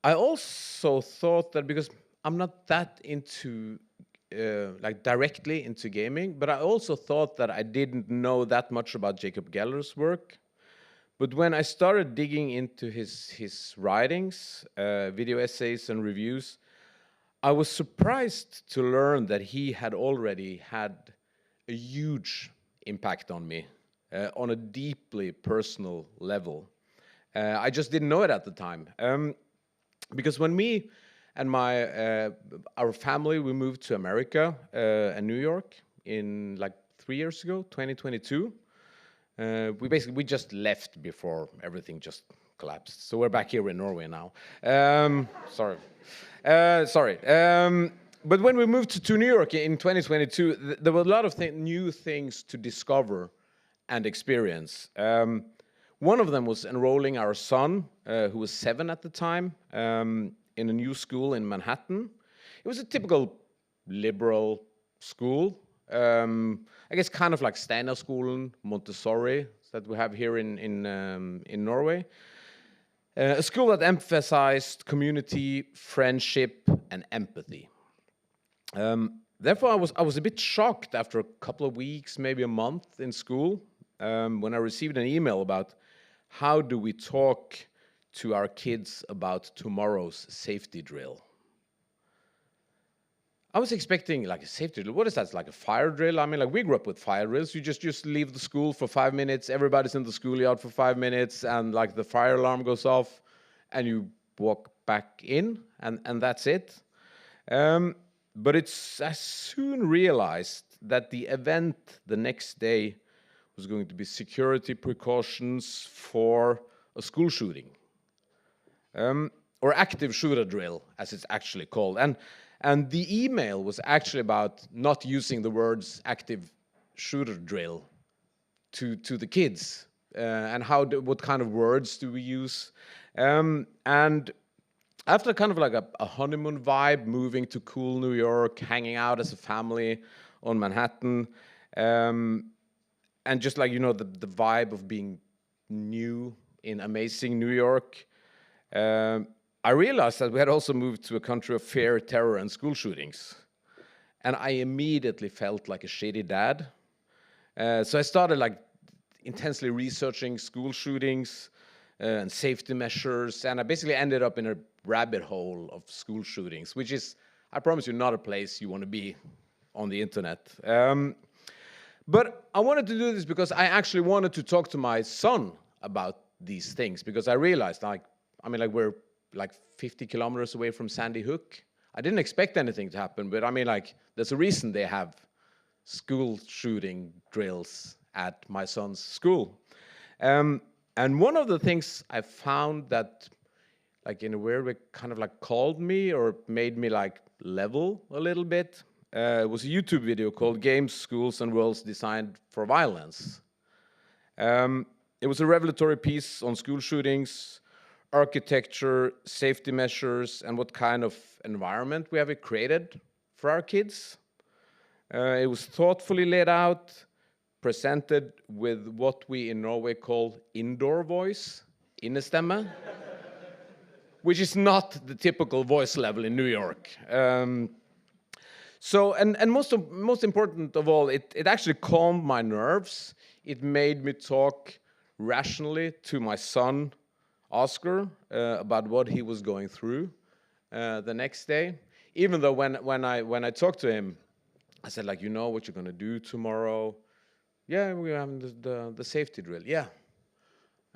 I also thought that because I'm not that into like directly into gaming, but I also thought that I didn't know that much about Jacob Geller's work. But when I started digging into his writings, video essays and reviews, I was surprised to learn that he had already had a huge impact on me on a deeply personal level. I just didn't know it at the time. Because when me and our family, we moved to America and New York in like 3 years ago, 2022. We just left before everything just collapsed. So we're back here in Norway now. Sorry. But when we moved to New York in 2022, there were a lot of new things to discover and experience. One of them was enrolling our son, who was 7 at the time, in a new school in Manhattan. It was a typical liberal school. I guess kind of like Steinerskolen, Montessori, that we have here in Norway. A school that emphasized community, friendship, and empathy. Therefore, I was a bit shocked after a couple of weeks, maybe a month in school, when I received an email about how do we talk to our kids about tomorrow's safety drill. I was expecting like a safety drill. What is that? It's like a fire drill? I mean, like we grew up with fire drills. You just leave the school for 5 minutes. Everybody's in the schoolyard for 5 minutes, and like the fire alarm goes off, and you walk back in, and that's it. But I soon realized that the event the next day was going to be security precautions for a school shooting, or active shooter drill, as it's actually called. And the email was actually about not using the words active shooter drill to the kids, and what kind of words do we use. And after kind of like a honeymoon vibe, moving to cool New York, hanging out as a family on Manhattan, and just like, you know, the vibe of being new in amazing New York, I realized that we had also moved to a country of fear, terror, and school shootings. And I immediately felt like a shitty dad. So I started like intensely researching school shootings and safety measures, and I basically ended up in a rabbit hole of school shootings, which is, I promise you, not a place you want to be on the internet. But I wanted to do this because I actually wanted to talk to my son about these things, because I realized, we're like 50 kilometers away from Sandy Hook. I didn't expect anything to happen, but there's a reason they have school shooting drills at my son's school. And one of the things I found that, like, in a weird way, kind of like called me or made me like level a little bit, was a YouTube video called Games, Schools, and Worlds Designed for Violence. It was a revelatory piece on school shootings, architecture, safety measures, and what kind of environment we have created for our kids. It was thoughtfully laid out, presented with what we in Norway call indoor voice, innestemme, which is not the typical voice level in New York. Most important of all, it actually calmed my nerves. It made me talk rationally to my son, Oscar, about what he was going through the next day. Even though when I talked to him, I said, like, you know what you're going to do tomorrow? Yeah, we're having the safety drill. Yeah,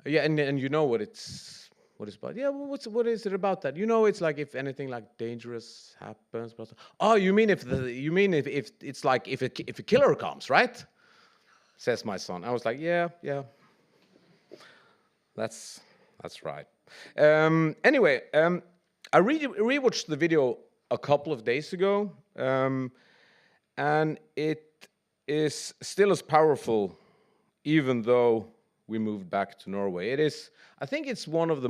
and you know what it's about. Yeah, well, what is it about that? You know, it's like if anything like dangerous happens. Oh, you mean if it's like if a killer comes, right? Says my son. I was like, yeah, that's right. Anyway, I rewatched the video a couple of days ago, and it is still as powerful, even though we moved back to Norway. I think it's one of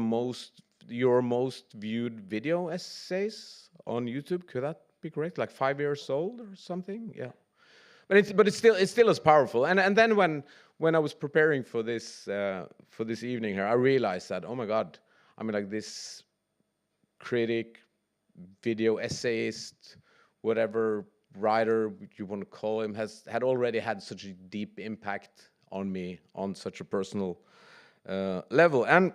your most viewed video essays on YouTube. Could that be correct? Like 5 years old or something? Yeah. But it's still as powerful. And then when I was preparing for this evening here, I realized that, oh my God, this critic, video essayist, whatever writer you want to call him, had already had such a deep impact on me on such a personal level. And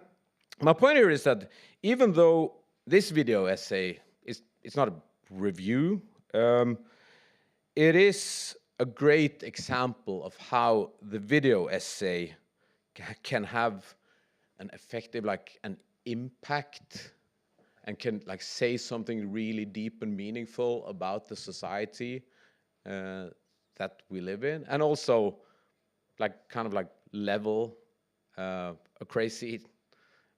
my point here is that even though this video essay it's not a review, it is a great example of how the video essay can have an effective, like, an impact, and can like say something really deep and meaningful about the society that we live in, and also like kind of like level a crazy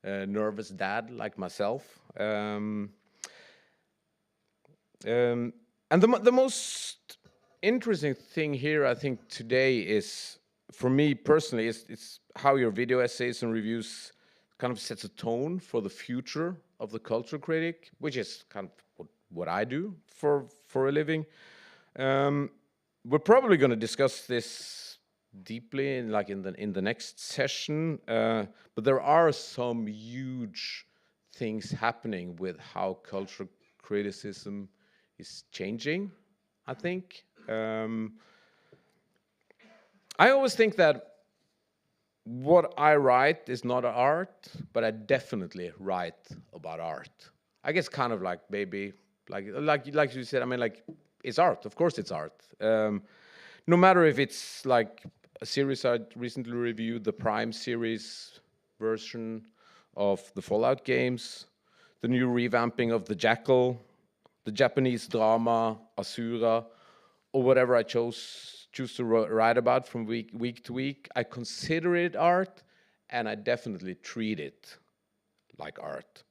nervous dad like myself. And the most interesting thing here, I think, today is, for me personally, it's how your video essays and reviews kind of sets a tone for the future of the culture critic, which is kind of what I do for a living. We're probably going to discuss this deeply in the next session, but there are some huge things happening with how cultural criticism is changing, I think. I always think that what I write is not art, but I definitely write about art. I guess kind of like maybe like you said, it's art. Of course it's art. No matter if it's like a series I recently reviewed, the Prime series version of the Fallout games, the new revamping of The Jackal, the Japanese drama Asura, or whatever I choose to write about from week to week. I consider it art, and I definitely treat it like art.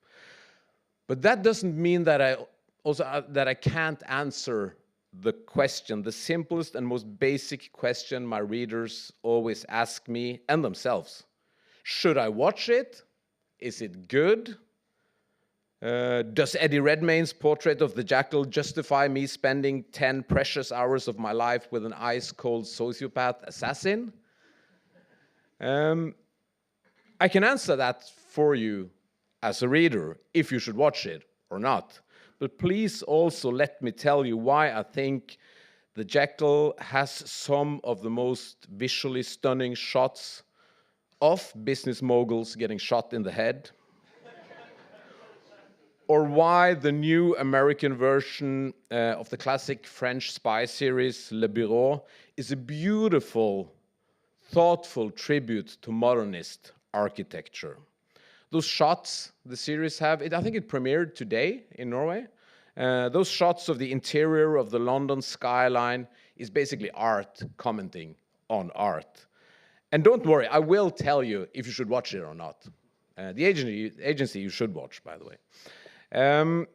But that doesn't mean that I can't answer the question, the simplest and most basic question my readers always ask me and themselves. Should I watch it? Is it good? Does Eddie Redmayne's portrait of the Jackal justify me spending 10 precious hours of my life with an ice-cold sociopath assassin? I can answer that for you as a reader if you should watch it or not. But please also let me tell you why I think the Jekyll has some of the most visually stunning shots of business moguls getting shot in the head, or why the new American version of the classic French spy series Le Bureau is a beautiful, thoughtful tribute to modernist architecture. Those shots the series have, I think it premiered today in Norway. Those shots of the interior of the London skyline is basically art commenting on art. And don't worry, I will tell you if you should watch it or not. The agency you should watch, by the way. And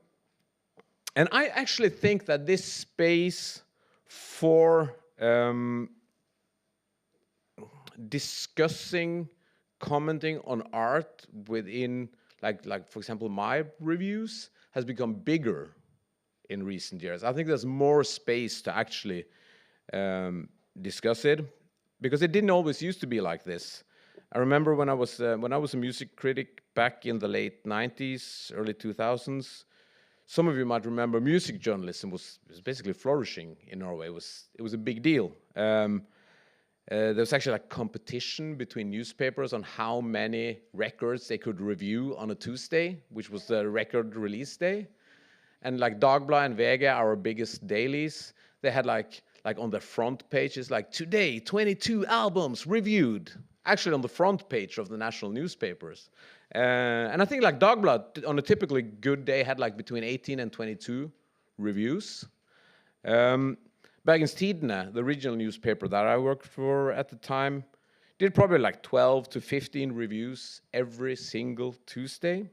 I actually think that this space for discussing, commenting on art within, like for example, my reviews has become bigger in recent years. I think there's more space to actually discuss it, because it didn't always used to be like this. I remember when I was a music critic back in the late 90s, early 2000s. Some of you might remember music journalism was basically flourishing in Norway. It was a big deal. There was actually like competition between newspapers on how many records they could review on a Tuesday, which was the record release day. And like Dagbladet and VG, our biggest dailies, they had like on the front pages, like today, 22 albums reviewed, actually on the front page of the national newspapers. And I think like Dagbladet on a typically good day had like between 18 and 22 reviews. Bergens Tidende, the regional newspaper that I worked for at the time, did probably like 12 to 15 reviews every single Tuesday.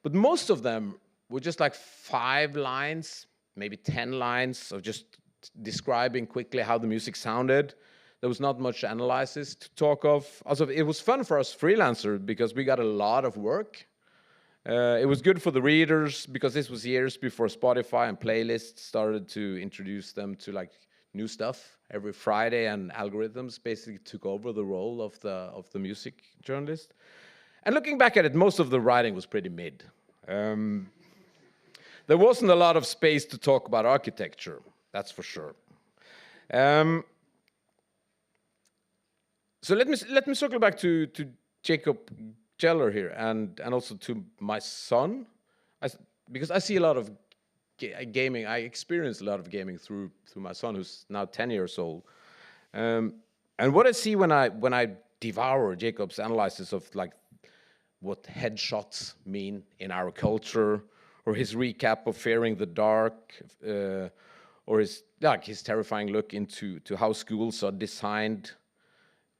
But most of them were just like 5 lines, maybe 10 lines of just describing quickly how the music sounded. There was not much analysis to talk of. Also, it was fun for us freelancers because we got a lot of work. It was good for the readers because this was years before Spotify and playlists started to introduce them to like new stuff every Friday, and algorithms basically took over the role of the music journalist. And looking back at it, most of the writing was pretty mid. There wasn't a lot of space to talk about architecture, that's for sure. So let me circle back to Jacob Jeller here, and also to my son, because I see a lot of gaming. I experience a lot of gaming through my son, who's now 10 years old. And what I see when I devour Jacob's analysis of like what headshots mean in our culture, or his recap of Fearing the Dark, or his terrifying look into how schools are designed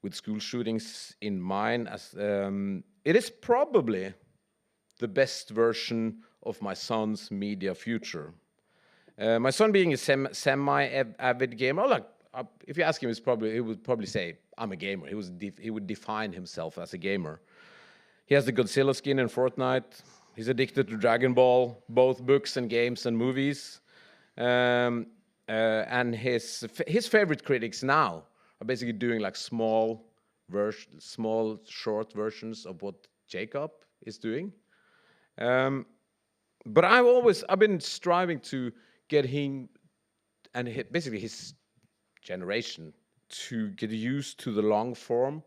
with school shootings in mind, as it is probably the best version of my son's media future. My son, being a semi-avid gamer, like if you ask him, he would probably say, "I'm a gamer." He would define himself as a gamer. He has the Godzilla skin in Fortnite. He's addicted to Dragon Ball, both books and games and movies. And his favorite critics now are basically doing like small, short versions of what Jacob is doing. But I've been striving to get him and basically his generation to get used to the long form.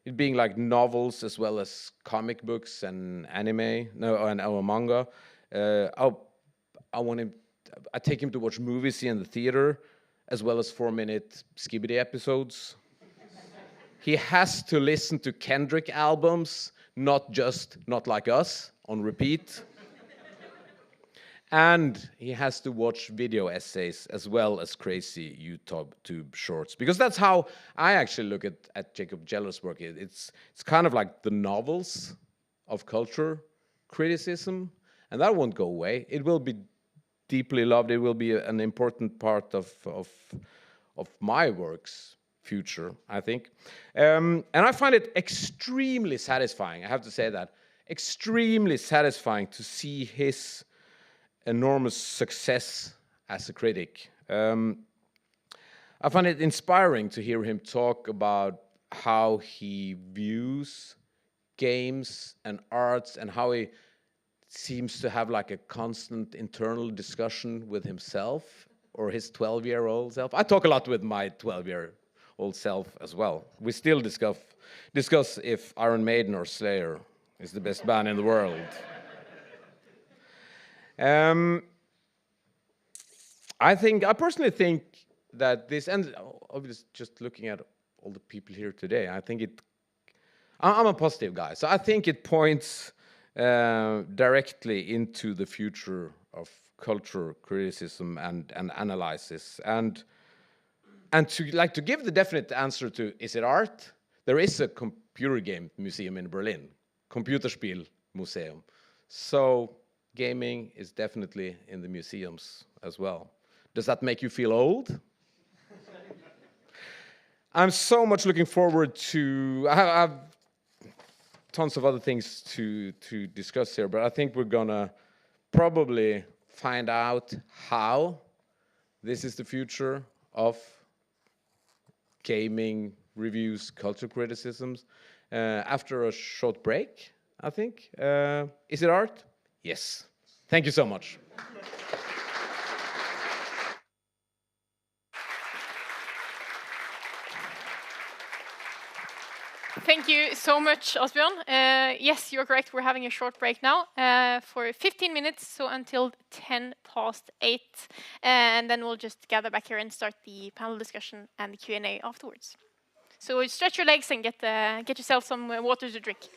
It being like novels as well as comic books and anime, or manga. I take him to watch movies in the theater, as well as 4-minute Skibidi episodes. He has to listen to Kendrick albums, not Like Us, on repeat. And he has to watch video essays as well as crazy YouTube shorts, because that's how I actually look at Jacob Jeller's work. It's kind of like the novels of culture criticism, and that won't go away. It will be deeply loved. It will be an important part of my work's future, I think. And I find it extremely satisfying, I have to say that, extremely satisfying to see his enormous success as a critic. I find it inspiring to hear him talk about how he views games and arts and how he seems to have like a constant internal discussion with himself or his 12-year-old self. I talk a lot with my 12-year-old self as well. We still discuss if Iron Maiden or Slayer is the best band in the world. I personally think that this, and obviously just looking at all the people here today, I'm a positive guy, so I think it points directly into the future of culture criticism and analysis. And to give the definite answer to is it art, there is a computer game museum in Berlin, Computerspiel Museum. So gaming is definitely in the museums as well. Does that make you feel old? I'm so much looking forward to. I have tons of other things to discuss here, but I think we're gonna probably find out how this is the future of gaming reviews, culture criticisms, after a short break, I think. Is it art? Yes. Thank you so much. Thank you so much, Asbjørn. Yes, you're correct. We're having a short break now for 15 minutes, so until 8:10. And then we'll just gather back here and start the panel discussion and the Q&A afterwards. So stretch your legs and get yourself some water to drink.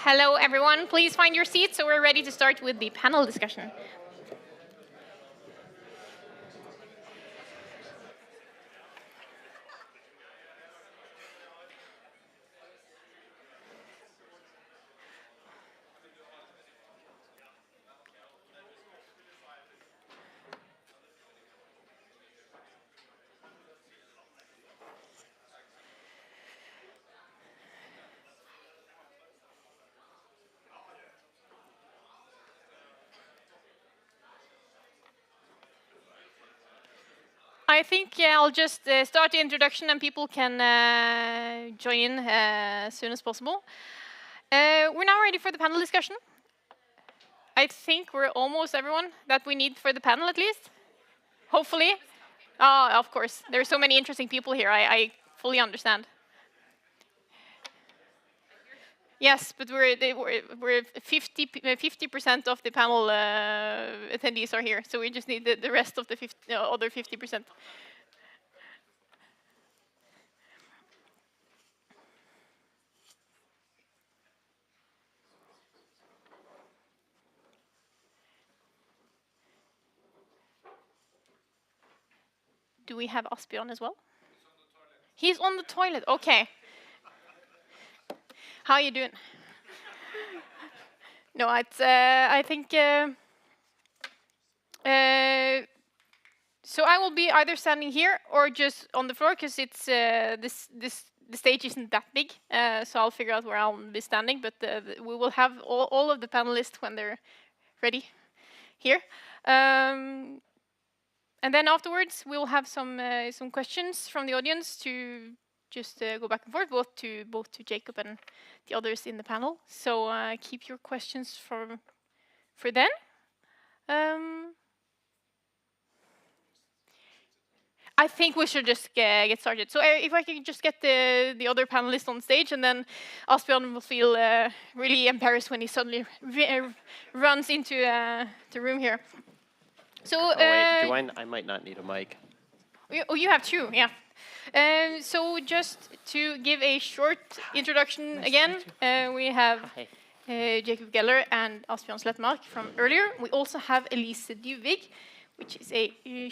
Hello, everyone. Please find your seats, so we're ready to start with the panel discussion. I think I'll just start the introduction and people can join in as soon as possible. We're now ready for the panel discussion. I think we're almost everyone that we need for the panel at least. Hopefully. Of course. There are so many interesting people here. I fully understand. Yes, but we're 50% of the panel attendees are here, so we just need the rest of the other 50%. Do we have Asbjørn as well? He's on the toilet. Okay. How are you doing? No, it's. I think. So I will be either standing here or just on the floor because it's the stage isn't that big. So I'll figure out where I'll be standing. But we will have all of the panelists when they're ready here. And then afterwards we'll have some questions from the audience to just go back and forth, both to Jacob and the others in the panel. So keep your questions for then. I think we should just get started. So if I can just get the other panelists on stage, and then Asbjørn will feel really embarrassed when he suddenly runs into the room here. So wait, do I might not need a mic. You have two, yeah. So just to give a short introduction again, we have Jacob Geller and Asbjørn Slettmark from earlier. We also have Elise Dyvig, which is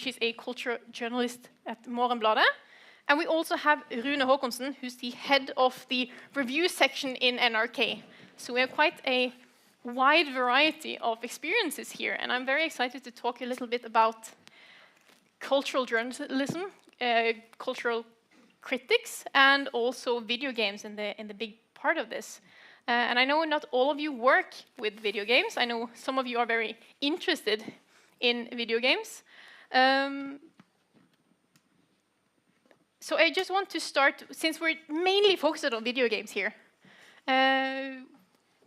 she's a cultural journalist at Morgenbladet. And we also have Rune Håkonsen, who's the head of the review section in NRK. So we have quite a wide variety of experiences here, and I'm very excited to talk a little bit about cultural journalism, cultural critics, and also video games in the big part of this. And I know not all of you work with video games. I know some of you are very interested in video games. So I just want to start, since we're mainly focused on video games here.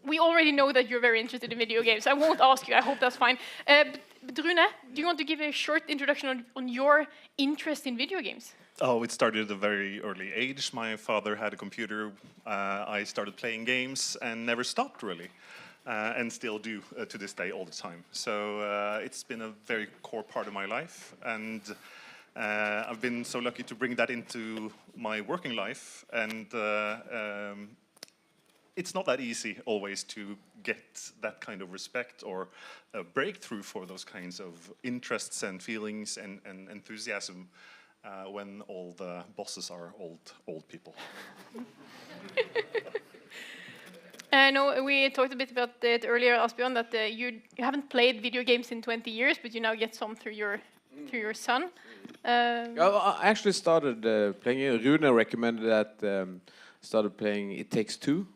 We already know that you're very interested in video games. I won't ask you, I hope that's fine. But Rune, do you want to give a short introduction on your interest in video games? Oh, it started at a very early age. My father had a computer. I started playing games and never stopped, really. And still do to this day all the time. So it's been a very core part of my life. And I've been so lucky to bring that into my working life. And it's not that easy always to get that kind of respect or a breakthrough for those kinds of interests and feelings and enthusiasm when all the bosses are old people. I know we talked a bit about it earlier, Asbjørn, that you haven't played video games in 20 years, but you now get some through your son. I actually started playing. Rune recommended that. Started playing It Takes Two.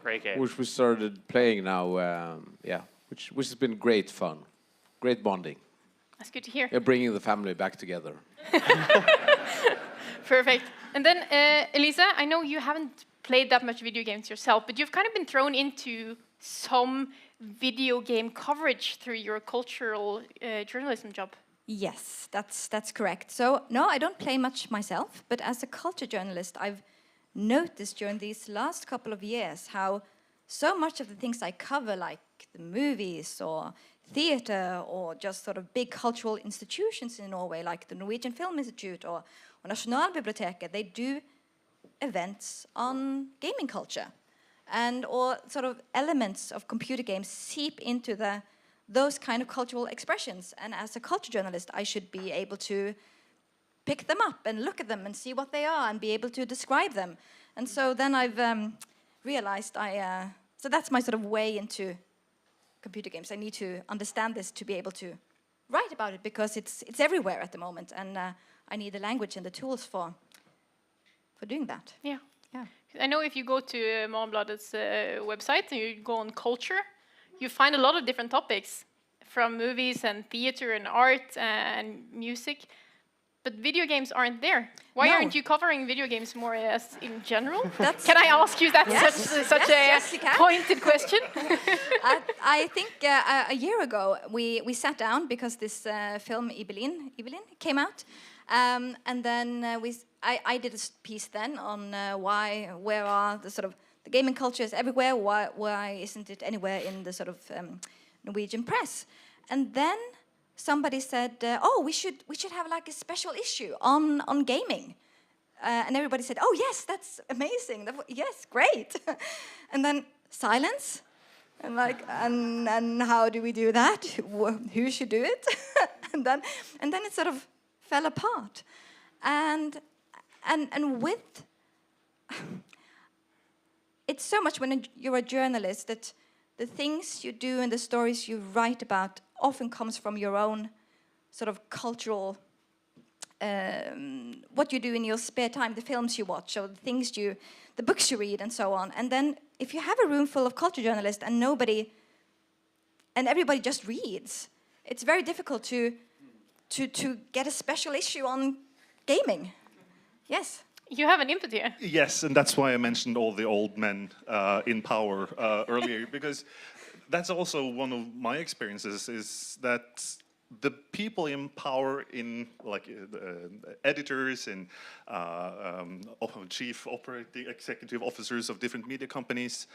Great game. Which we started playing now, which has been great fun, great bonding. That's good to hear. Yeah, bringing the family back together. Perfect. And then, Elisa, I know you haven't played that much video games yourself, but you've kind of been thrown into some video game coverage through your cultural journalism job. Yes, that's correct. So, no, I don't play much myself, but as a culture journalist, I've noticed during these last couple of years how so much of the things I cover, like the movies or theater or just sort of big cultural institutions in Norway, like the Norwegian Film Institute or Nasjonalbiblioteket, they do events on gaming culture. and or sort of elements of computer games seep into those kind of cultural expressions. And as a culture journalist, I should be able to pick them up and look at them and see what they are and be able to describe them. And so then I've realized so that's my sort of way into computer games. I need to understand this to be able to write about it, because it's everywhere at the moment, and I need the language and the tools for doing that. Yeah. Yeah. I know if you go to Morgenbladet's website and you go on culture, you find a lot of different topics, from movies and theater and art and music. But video games aren't there. Why No. aren't you covering video games more as in general? That's- Can I ask you that Yes. such Yes, you a can. pointed question? I think a year ago we sat down because this film Ibelin came out, and then I did a piece then on where are the sort of the gaming culture is everywhere. Why isn't it anywhere in the sort of Norwegian press? And then somebody said, "Oh, we should have like a special issue on gaming," and everybody said, "Oh yes, that's amazing. Yes, great." And then silence, and like, and how do we do that? Who should do it? and then it sort of fell apart, and with it's so much when you're a journalist that the things you do and the stories you write about often comes from your own sort of cultural, what you do in your spare time, the films you watch, or the books you read, and so on. And then if you have a room full of culture journalists and everybody just reads, it's very difficult to get a special issue on gaming. Yes. You have an input here. Yes, and that's why I mentioned all the old men in power earlier, because that's also one of my experiences, is that the people in power, in like editors and chief operating executive officers of different media companies,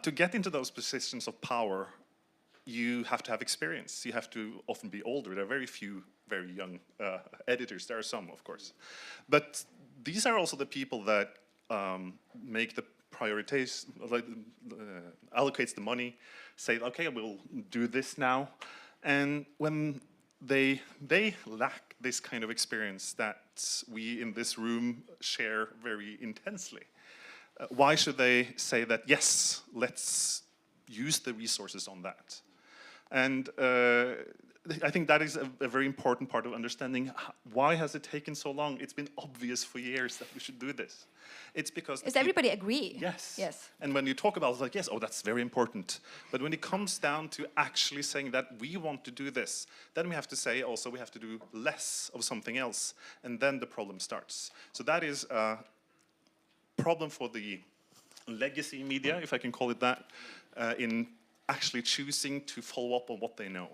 to get into those positions of power, you have to have experience. You have to often be older. There are very few very young editors. There are some, of course. But these are also the people that make the priorities, like, allocates the money, say, okay, we'll do this now. And when they lack this kind of experience that we in this room share very intensely, why should they say that, yes, let's use the resources on that? And I think that is a very important part of understanding why has it taken so long. It's been obvious for years that we should do this. It's because... Does everybody agree? Yes. Yes. And when you talk about it, it's like, yes, oh, that's very important. But when it comes down to actually saying that we want to do this, then we have to say also we have to do less of something else. And then the problem starts. So that is a problem for the legacy media, if I can call it that, in actually choosing to follow up on what they know.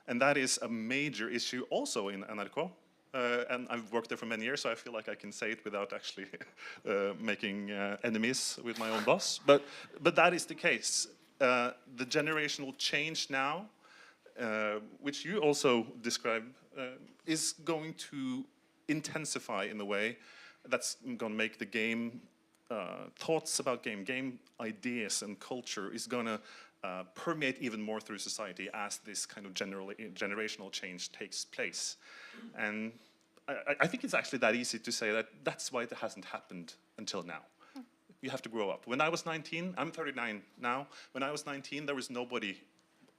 And that is a major issue also in NRK. And I've worked there for many years, so I feel like I can say it without actually making enemies with my own boss. But that is the case. The generational change now, which you also describe, is going to intensify in a way that's going to make the game thoughts about game ideas and culture is going to permeate even more through society as this kind of generational change takes place. And I think it's actually that easy to say that that's why it hasn't happened until now. You have to grow up. When I was 19, I'm 39 now. When I was 19, there was nobody,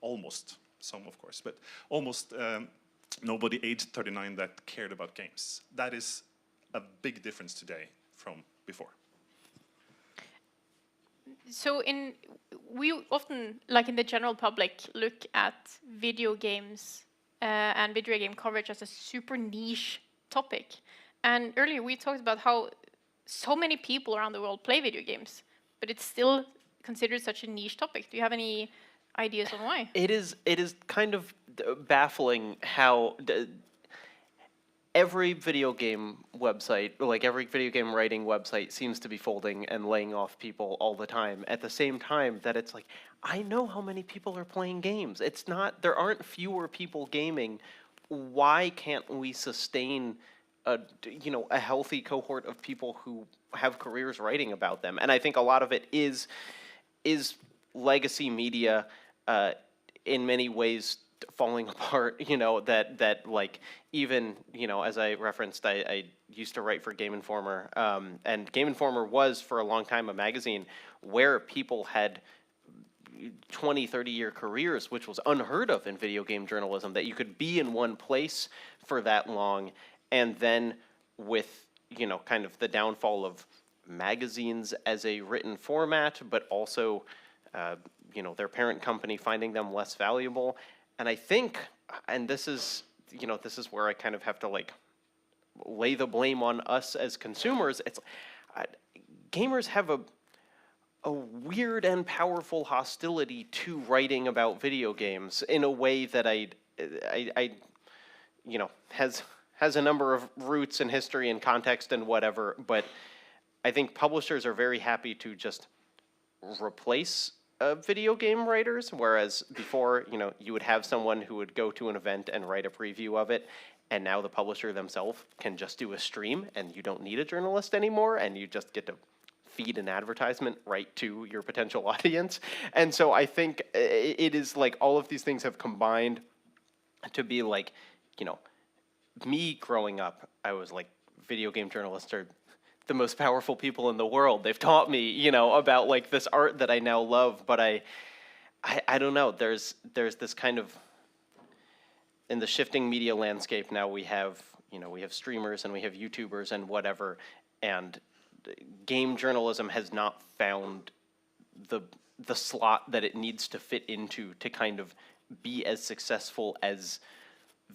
almost, some of course, but almost nobody aged 39 that cared about games. That is a big difference today from before. So we often, like in the general public, look at video games and video game coverage as a super niche topic. And earlier we talked about how so many people around the world play video games, but it's still considered such a niche topic. Do you have any ideas on why? It is kind of baffling how every video game website, like every video game writing website, seems to be folding and laying off people all the time. At the same time that it's like, I know how many people are playing games. It's not, there aren't fewer people gaming. Why can't we sustain a healthy cohort of people who have careers writing about them? And I think a lot of it is is legacy media in many ways falling apart? You know, that like, even, you know, as I referenced, I used to write for Game Informer, and Game Informer was for a long time a magazine where people had 20, 30-year careers, which was unheard of in video game journalism, that you could be in one place for that long. And then with, you know, kind of the downfall of magazines as a written format, but also, you know, their parent company finding them less valuable. And I think, and this is, you know, this is where I kind of have to like lay the blame on us as consumers. It's gamers have a weird and powerful hostility to writing about video games in a way that I you know, has a number of roots in history and context and whatever, but I think publishers are very happy to just replace video game writers, whereas before, you know, you would have someone who would go to an event and write a preview of it, and now the publisher themselves can just do a stream, and you don't need a journalist anymore, and you just get to feed an advertisement right to your potential audience. And so I think it is like all of these things have combined to be like, you know, me growing up, I was like, video game journalists are the most powerful people in the world. They've taught me, you know, about like this art that I now love. But I don't know. There's this kind of, in the shifting media landscape now, we have, you know, we have streamers and we have YouTubers and whatever, and game journalism has not found the slot that it needs to fit into to kind of be as successful as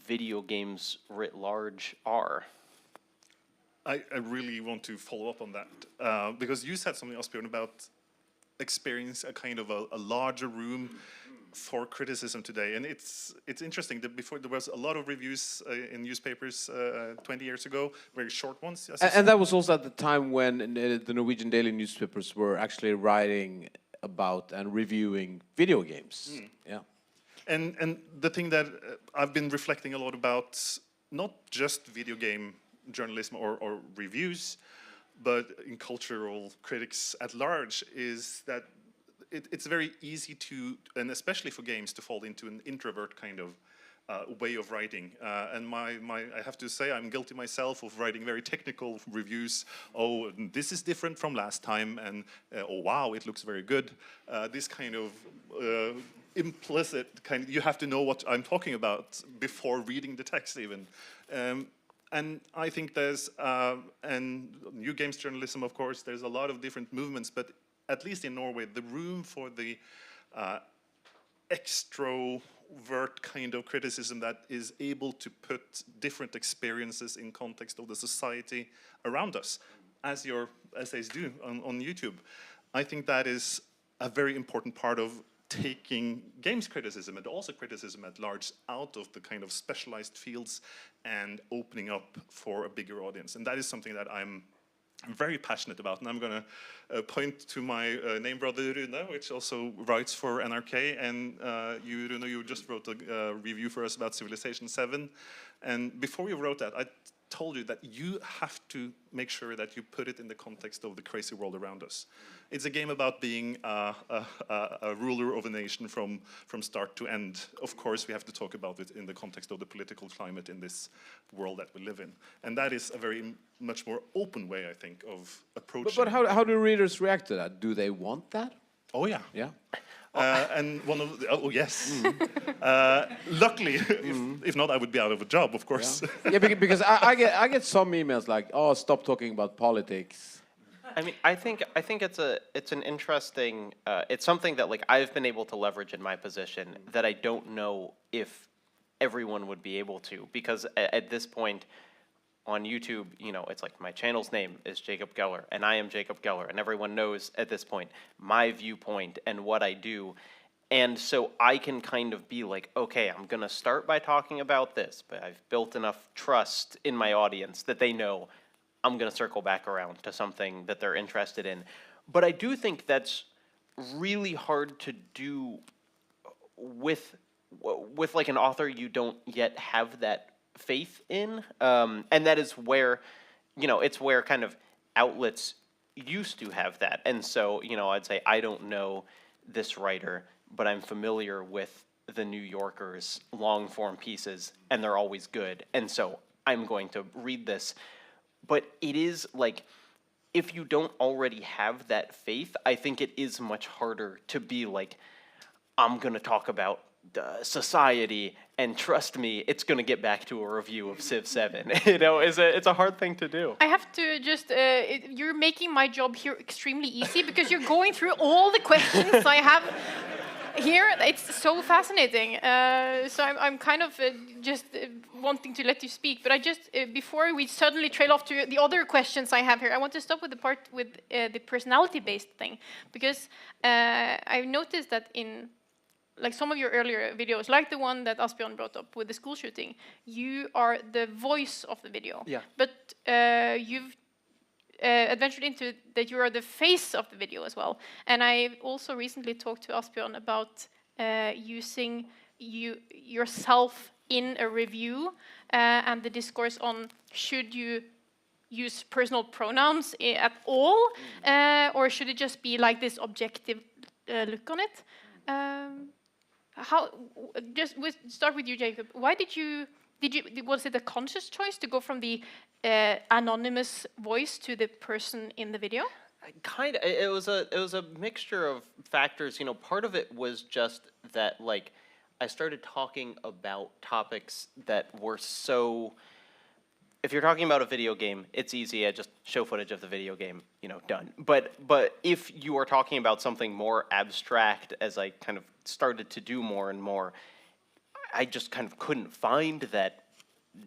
video games writ large are. I really want to follow up on that, because you said something, Asbjørn, about experience a kind of a larger room for criticism today. And it's interesting that before there was a lot of reviews in newspapers 20 years ago, very short ones. And that was also at the time when the Norwegian daily newspapers were actually writing about and reviewing video games. Yeah. And the thing that I've been reflecting a lot about, not just video game journalism or reviews, but in cultural critics at large, is that it's very easy to, and especially for games, to fall into an introvert kind of way of writing. And I have to say, I'm guilty myself of writing very technical reviews. Oh, this is different from last time, and oh wow, it looks very good. This kind of implicit kind, you have to know what I'm talking about before reading the text even. And I think there's, and new games journalism, of course, there's a lot of different movements, but at least in Norway, the room for the extrovert kind of criticism that is able to put different experiences in context of the society around us, as your essays do on YouTube. I think that is a very important part of taking games criticism and also criticism at large out of the kind of specialized fields and opening up for a bigger audience. And that is something that I'm very passionate about. And I'm going to point to my name brother Rune, which also writes for NRK. And you, Rune, you just wrote a review for us about Civilization 7. And before you wrote that, I told you that you have to make sure that you put it in the context of the crazy world around us. It's a game about being a ruler of a nation from start to end. Of course, we have to talk about it in the context of the political climate in this world that we live in. And that is a very much more open way, I think, of approaching. But how do readers react to that? Do they want that? Oh, yeah. Yeah. And one of the, oh yes, luckily, if not, I would be out of a job, of course. Yeah, because I get some emails like, "Oh, stop talking about politics." I mean, I think it's an interesting, it's something that like I've been able to leverage in my position that I don't know if everyone would be able to, because at this point on YouTube, you know, it's like my channel's name is Jacob Geller, and I am Jacob Geller, and everyone knows at this point my viewpoint and what I do. And so I can kind of be like, okay, I'm going to start by talking about this, but I've built enough trust in my audience that they know I'm going to circle back around to something that they're interested in. But I do think that's really hard to do with like an author you don't yet have that faith in, and that is where, you know, it's where kind of outlets used to have that. And so, you know, I'd say I don't know this writer, but I'm familiar with the New Yorker's long form pieces, and they're always good. And so I'm going to read this. But it is like, if you don't already have that faith, I think it is much harder to be like, I'm going to talk about society, and trust me, it's going to get back to a review of Civ 7. You know, it's a hard thing to do. I have to just, you're making my job here extremely easy because you're going through all the questions I have here. It's so fascinating. So I'm kind of just wanting to let you speak, but I just, before we suddenly trail off to the other questions I have here, I want to stop with the part with the personality-based thing, because I've noticed that in like some of your earlier videos, like the one that Asbjørn brought up with the school shooting, you are the voice of the video. Yeah. But you've adventured into that you are the face of the video as well. And I also recently talked to Asbjørn about using yourself in a review and the discourse on should you use personal pronouns at all, or should it just be like this objective look on it? We'll start with you, Jacob. Why was it a conscious choice to go from the anonymous voice to the person in the video? It was a mixture of factors. You know, part of it was just that, like, I started talking about topics that were so. If you're talking about a video game, it's easy. I just show footage of the video game, you know, done. But if you are talking about something more abstract, as I kind of started to do more and more, I just kind of couldn't find that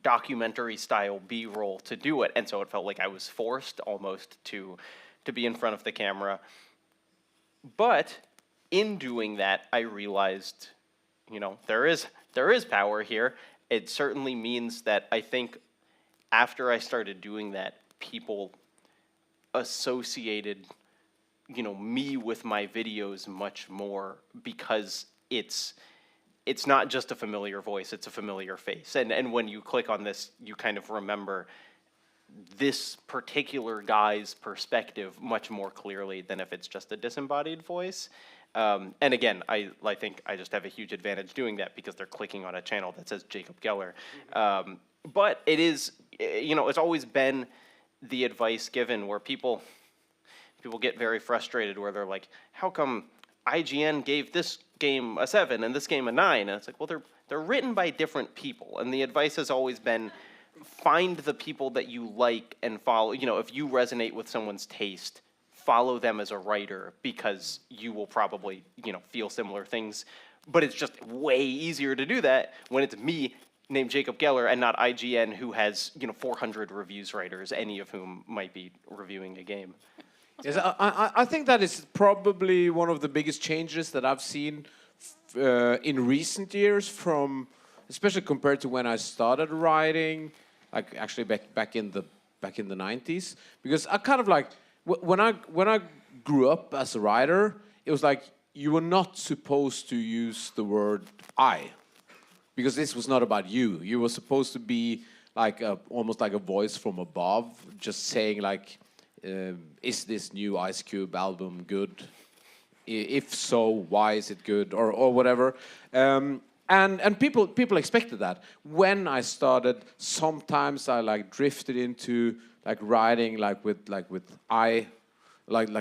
documentary style B-roll to do it, and so it felt like I was forced almost to be in front of the camera. But in doing that, I realized, you know, there is power here. It certainly means that I think after I started doing that, people associated, you know, me with my videos much more, because it's not just a familiar voice, it's a familiar face. And when you click on this, you kind of remember this particular guy's perspective much more clearly than if it's just a disembodied voice. And again, I think I just have a huge advantage doing that because they're clicking on a channel that says Jacob Geller. But it is, you know, it's always been the advice given where people get very frustrated, where they're like, how come IGN gave this game a 7 and this game a 9? And it's like, well, they're written by different people. And the advice has always been, find the people that you like and follow. You know, if you resonate with someone's taste, follow them as a writer, because you will probably, you know, feel similar things. But it's just way easier to do that when it's me named Jacob Geller and not IGN, who has, you know, 400 reviews writers, any of whom might be reviewing a game. Yes, I think that is probably one of the biggest changes that I've seen in recent years, from especially compared to when I started writing, like actually back in the 90s, because I kind of like when I grew up as a writer, it was like you were not supposed to use the word I, because this was not about you. You were supposed to be like almost like a voice from above, just saying like, is this new Ice Cube album good? If so, why is it good, or whatever? And people expected that. When I started, sometimes I like drifted into like writing like with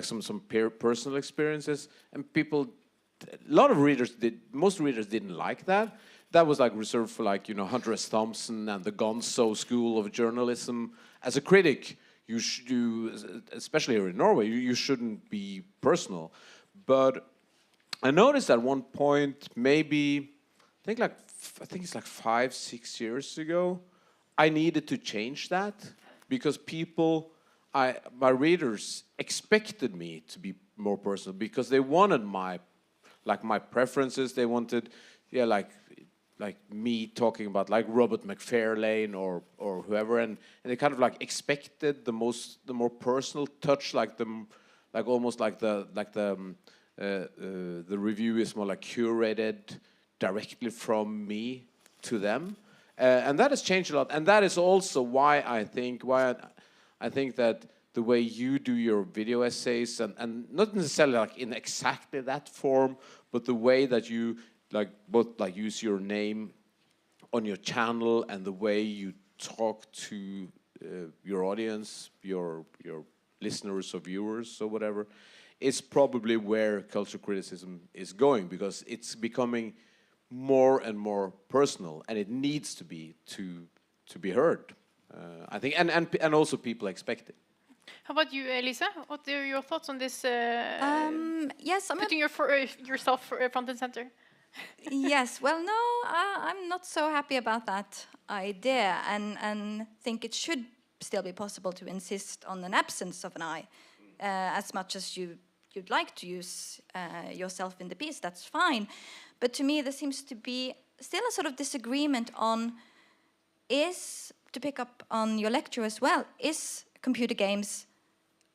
some personal experiences, and most readers didn't like that. That was like reserved for like, you know, Hunter S. Thompson and the Gonzo school of journalism. As a critic, you especially here in Norway, you shouldn't be personal. But I noticed at one point, maybe I think it's like 5-6 years ago, I needed to change that, because my readers expected me to be more personal, because they wanted my preferences. They wanted, yeah, like me talking about like Robert McFarlane or whoever, and they kind of like expected the more personal touch, almost like the review is more like curated directly from me to them, and that has changed a lot. And that is also why I think that the way you do your video essays, and not necessarily like in exactly that form, but the way that you both use your name on your channel and the way you talk to your audience, your listeners or viewers or whatever, is probably where culture criticism is going, because it's becoming more and more personal, and it needs to be to be heard. I think, and also people expect it. How about you, Elise? What are your thoughts on this? Yes, putting yourself front and center. Yes, well, no, I'm not so happy about that idea, and think it should still be possible to insist on an absence of an eye, as much as you'd like to use yourself in the piece. That's fine, but to me there seems to be still a sort of disagreement on, to pick up on your lecture as well, is computer games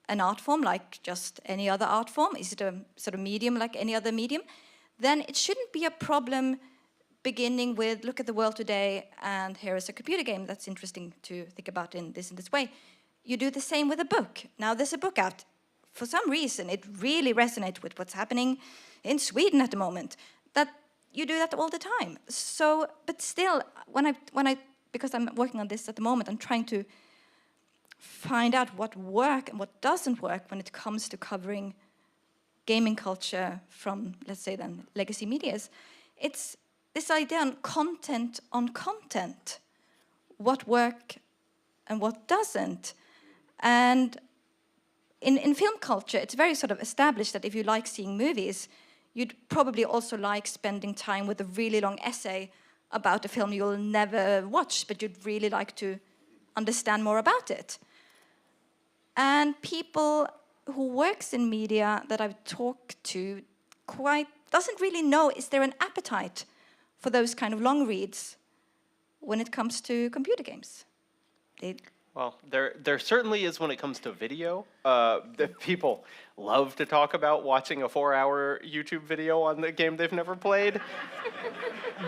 an art form like just any other art form? Is it a sort of medium like any other medium? Then it shouldn't be a problem beginning with, look at the world today, and here is a computer game that's interesting to think about in this way. You do the same with a book. Now there's a book out. For some reason, it really resonates with what's happening in Sweden at the moment. That you do that all the time. So, but still, because I'm working on this at the moment, I'm trying to find out what works and what doesn't work when it comes to covering gaming culture from, let's say then, legacy medias. It's this idea on content, what works and what doesn't. And in film culture, it's very sort of established that if you like seeing movies, you'd probably also like spending time with a really long essay about a film you'll never watch, but you'd really like to understand more about it. And people who works in media that I've talked to doesn't really know, is there an appetite for those kind of long reads when it comes to computer games? Well, there certainly is when it comes to video. The people love to talk about watching a 4-hour YouTube video on the game they've never played.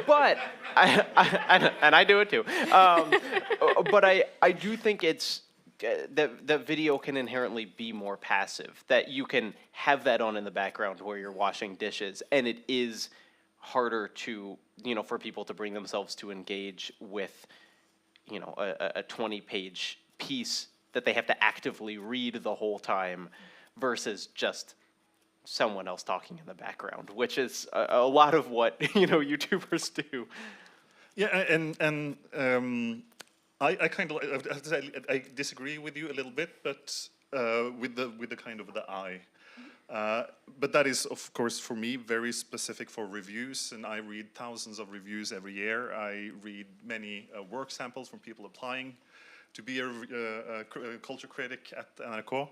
But, and I do it too. But I do think it's, that video can inherently be more passive, that you can have that on in the background where you're washing dishes, and it is harder to, for people to bring themselves to engage with, a 20-page piece that they have to actively read the whole time versus just someone else talking in the background, which is a lot of what, YouTubers do. Yeah, and I kind of, I have to say, I disagree with you a little bit, but with the kind of the eye. But that is, of course, for me, very specific for reviews, and I read thousands of reviews every year. I read many work samples from people applying to be a culture critic at NRK.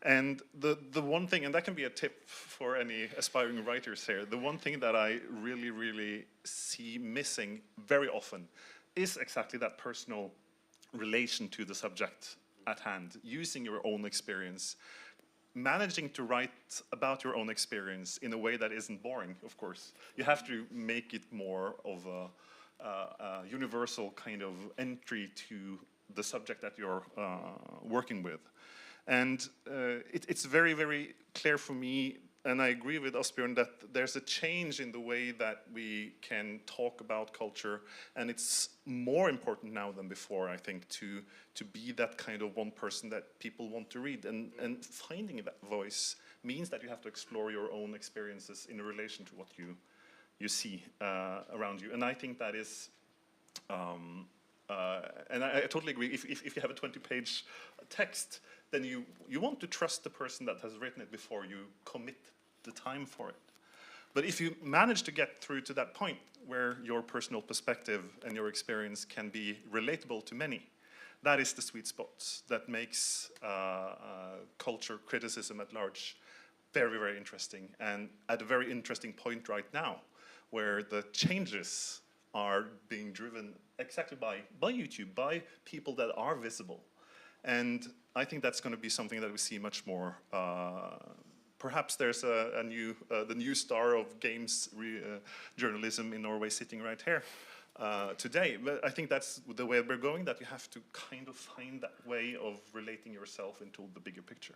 And the one thing, and that can be a tip for any aspiring writers here, the one thing that I really, really see missing very often is exactly that personal relation to the subject at hand, using your own experience, managing to write about your own experience in a way that isn't boring, of course. You have to make it more of a universal kind of entry to the subject that you're working with. And it's very, very clear for me, and I agree with Asbjørn, that there's a change in the way that we can talk about culture, and it's more important now than before, I think, to be that kind of one person that people want to read. And finding that voice means that you have to explore your own experiences in relation to what you see around you. And I think that is, and I totally agree, if you have a 20-page text, then you want to trust the person that has written it before you commit the time for it. But if you manage to get through to that point where your personal perspective and your experience can be relatable to many, that is the sweet spot that makes culture criticism at large very, very interesting, and at a very interesting point right now, where the changes are being driven exactly by YouTube, by people that are visible. And I think that's going to be something that we see much more. Perhaps there's the new star of games journalism in Norway sitting right here. today. But I think that's the way we're going, that you have to kind of find that way of relating yourself into the bigger picture.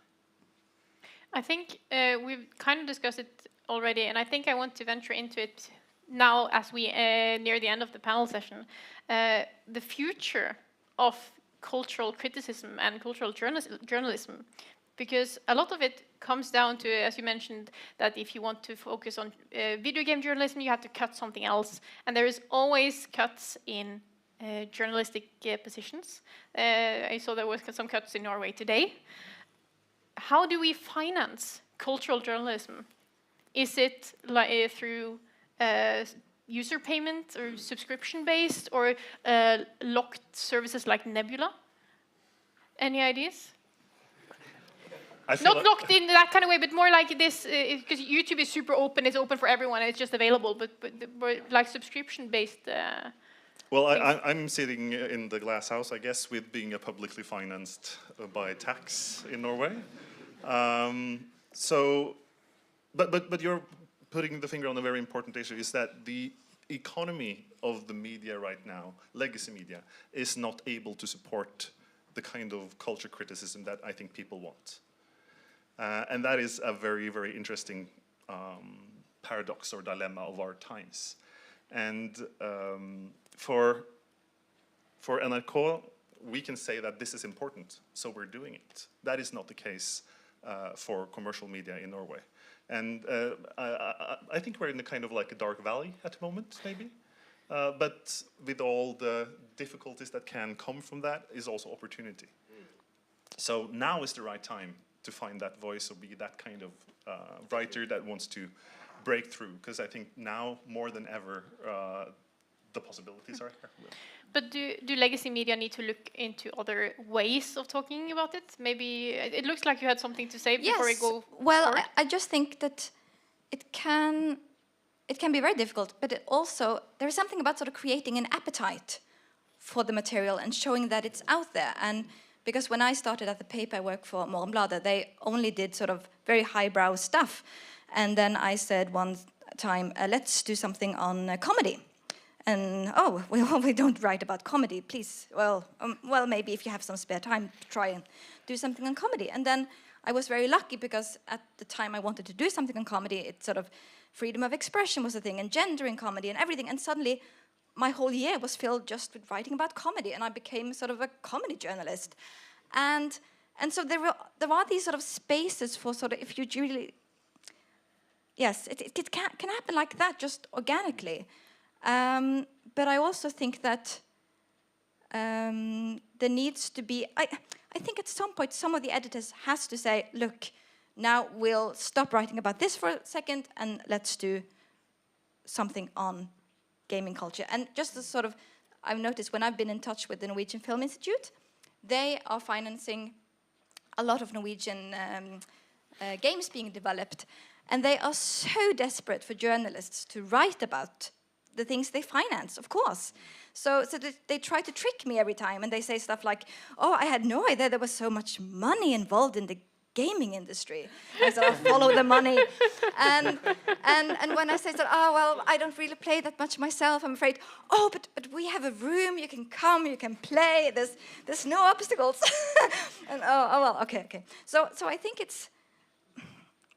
I think we've kind of discussed it already, and I think I want to venture into it now as we near the end of the panel session. The future of cultural criticism and cultural journalism, because a lot of it comes down to, as you mentioned, that if you want to focus on video game journalism, you have to cut something else, and there is always cuts in journalistic positions. I saw there was some cuts in Norway today. How do we finance cultural journalism? Is it like, through user payment or subscription-based, or locked services like Nebula? Any ideas? Not locked in that kind of way, but more like this, because YouTube is super open, it's open for everyone, and it's just available, but like subscription-based. Well, I'm sitting in the glass house, I guess, with being a publicly financed by tax in Norway. But you're putting the finger on a very important issue, is that the economy of the media right now, legacy media, is not able to support the kind of culture criticism that I think people want. And that is a very, very interesting paradox or dilemma of our times. And for NRK, we can say that this is important, so we're doing it. That is not the case for commercial media in Norway. And I think we're in a kind of like a dark valley at the moment, maybe. But with all the difficulties that can come from that is also opportunity. So now is the right time to find that voice, or be that kind of writer that wants to break through. Because I think now, more than ever, the possibilities are here. But do legacy media need to look into other ways of talking about it? Maybe it looks like you had something to say before we go. Well, I just think that it can be very difficult, but it also, there is something about sort of creating an appetite for the material and showing that it's out there. And because when I started at the paper I work for, Morgenbladet, they only did sort of very highbrow stuff. And then I said one time, let's do something on comedy. And, oh, we don't write about comedy, please. Well, maybe if you have some spare time, try and do something on comedy. And then I was very lucky, because at the time I wanted to do something on comedy, it's sort of freedom of expression was a thing, and gender in comedy and everything. And suddenly my whole year was filled just with writing about comedy, and I became sort of a comedy journalist. And so there are these sort of spaces for sort of, if you really, yes, it can happen like that, just organically. But I also think that there needs to be, I think at some point some of the editors has to say, look, now we'll stop writing about this for a second and let's do something on gaming culture. And just as sort of, I've noticed when I've been in touch with the Norwegian Film Institute, they are financing a lot of Norwegian games being developed, and they are so desperate for journalists to write about the things they finance, of course. So they try to trick me every time, and they say stuff like, oh, I had no idea there was so much money involved in the gaming industry. I sort of follow the money. And when I say, oh, well, I don't really play that much myself, I'm afraid, oh, but we have a room, you can come, you can play, there's no obstacles. And oh, well, okay. So I think it's,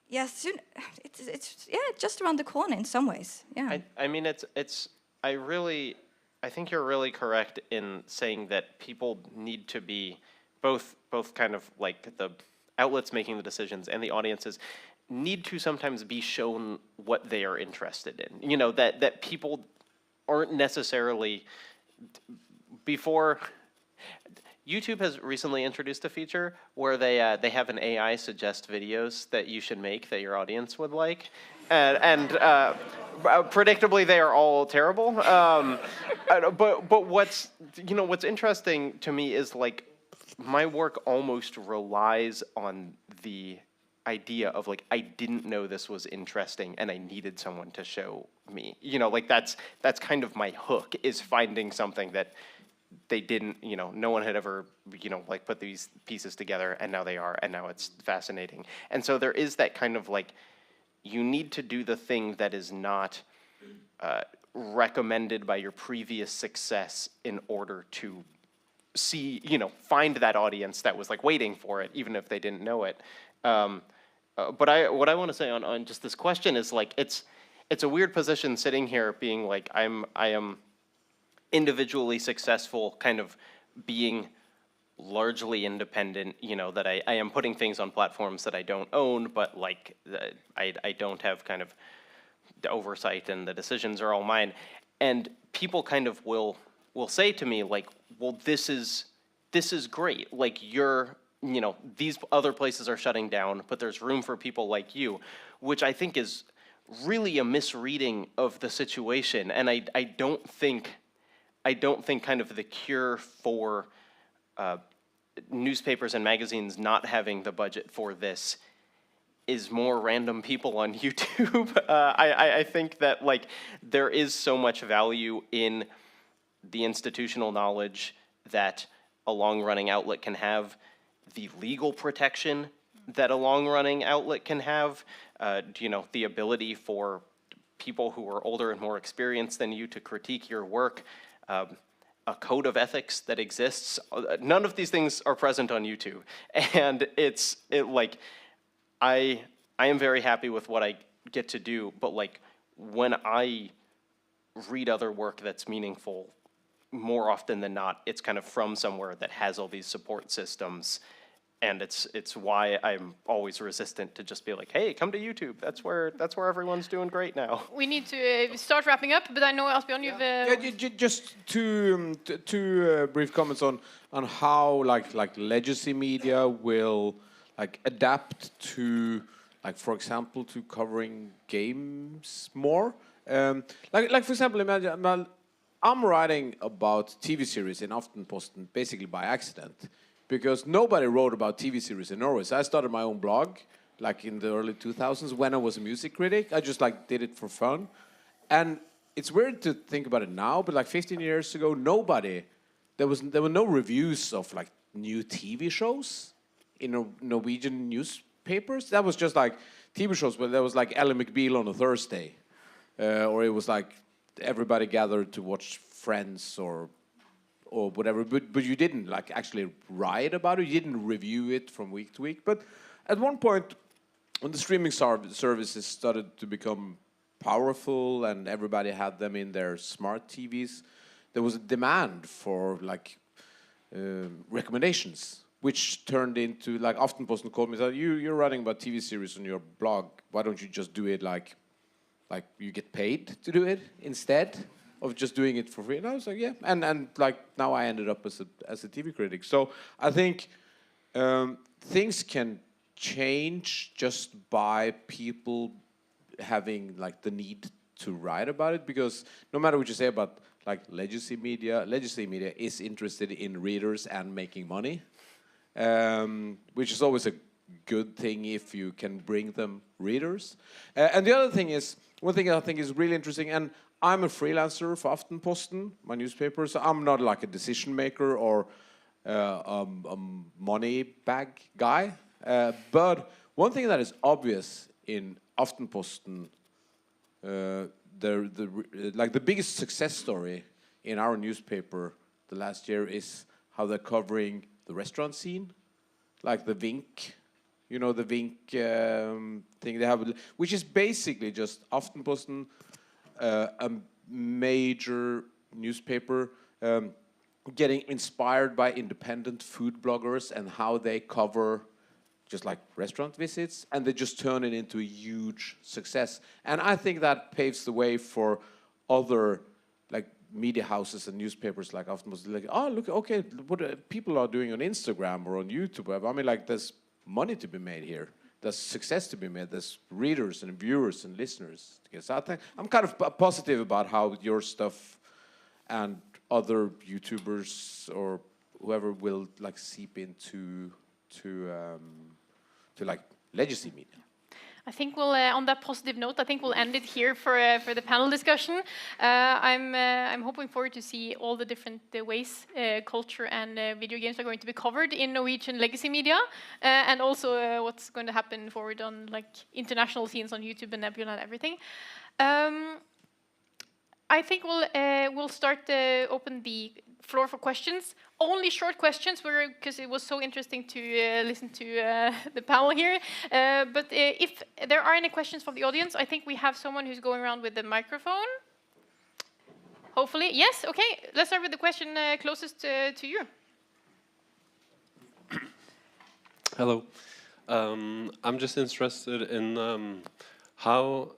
yeah, soon. It's just around the corner in some ways. Yeah. I mean, I think you're really correct in saying that people need to be both kind of like the outlets making the decisions and the audiences need to sometimes be shown what they are interested in. You know, that people aren't necessarily before. YouTube has recently introduced a feature where they have an AI suggest videos that you should make that your audience would like, and predictably they are all terrible. But what's interesting to me is like my work almost relies on the idea of like I didn't know this was interesting and I needed someone to show me. You know, like that's kind of my hook, is finding something that they didn't, no one had ever, like put these pieces together, and now they are, and now it's fascinating. And so there is that kind of like, you need to do the thing that is not recommended by your previous success in order to see, find that audience that was like waiting for it, even if they didn't know it. But what I want to say on just this question is like, it's a weird position sitting here being like, I am individually successful, kind of being largely independent, that I am putting things on platforms that I don't own, but like I don't have kind of the oversight and the decisions are all mine. And people kind of will say to me like, well, this is great. Like these other places are shutting down, but there's room for people like you, which I think is really a misreading of the situation. And I don't think kind of the cure for newspapers and magazines not having the budget for this is more random people on YouTube. I think that like there is so much value in the institutional knowledge that a long-running outlet can have, the legal protection that a long-running outlet can have, the ability for people who are older and more experienced than you to critique your work, a code of ethics that exists. None of these things are present on YouTube, and I am very happy with what I get to do, but like when I read other work that's meaningful, more often than not, it's kind of from somewhere that has all these support systems. And it's why I'm always resistant to just be like, hey, come to YouTube. That's where everyone's doing great now. We need to start wrapping up, but I know, Asbjørn, you've... Just two brief comments on how like legacy media will like adapt to, like, for example, to covering games more. Like for example, imagine I'm writing about TV series in Aftenposten basically by accident, because nobody wrote about TV series in Norway. So I started my own blog, like in the early 2000s when I was a music critic. I just like did it for fun. And it's weird to think about it now, but like 15 years ago, there were no reviews of like new TV shows in Norwegian newspapers. That was just like TV shows where there was like Ellen McBeal on a Thursday. Or it was like everybody gathered to watch Friends or whatever, but you didn't like actually write about it. You didn't review it from week to week. But at one point, when the streaming services started to become powerful and everybody had them in their smart TVs, there was a demand for like recommendations, which turned into like Aftenposten called me and said, you're writing about TV series on your blog. Why don't you just do it like you get paid to do it instead of just doing it for free? And I was like, yeah. And like now I ended up as a TV critic. So I think things can change just by people having like the need to write about it, because no matter what you say about like legacy media is interested in readers and making money, which is always a good thing if you can bring them readers. And the other thing is, one thing I think is really interesting, and I'm a freelancer for Aftenposten, my newspaper, so I'm not like a decision maker or a money bag guy. But one thing that is obvious in Aftenposten, the biggest success story in our newspaper the last year is how they're covering the restaurant scene, like the Vink. You know, the Vink thing they have, which is basically just Aftenposten, a major newspaper, getting inspired by independent food bloggers and how they cover just like restaurant visits, and they just turn it into a huge success. And I think that paves the way for other like media houses and newspapers like Aftenposten, like, oh, look, okay, what people are doing on Instagram or on YouTube. I mean, like, there's money to be made here. There's success to be made. There's readers and viewers and listeners. So I think I'm kind of positive about how your stuff and other YouTubers or whoever will like seep into like legacy media. I think we'll, on that positive note, I think we'll end it here for the panel discussion. I'm hoping forward to see all the different ways culture and video games are going to be covered in Norwegian legacy media, and also what's going to happen forward on like international scenes on YouTube and Nebula and everything. I think we'll start to open the floor for questions. Only short questions, because it was so interesting to listen to the panel here. But if there are any questions from the audience, I think we have someone who's going around with the microphone. Hopefully, yes. Okay, let's start with the question closest to you. Hello. I'm just interested in how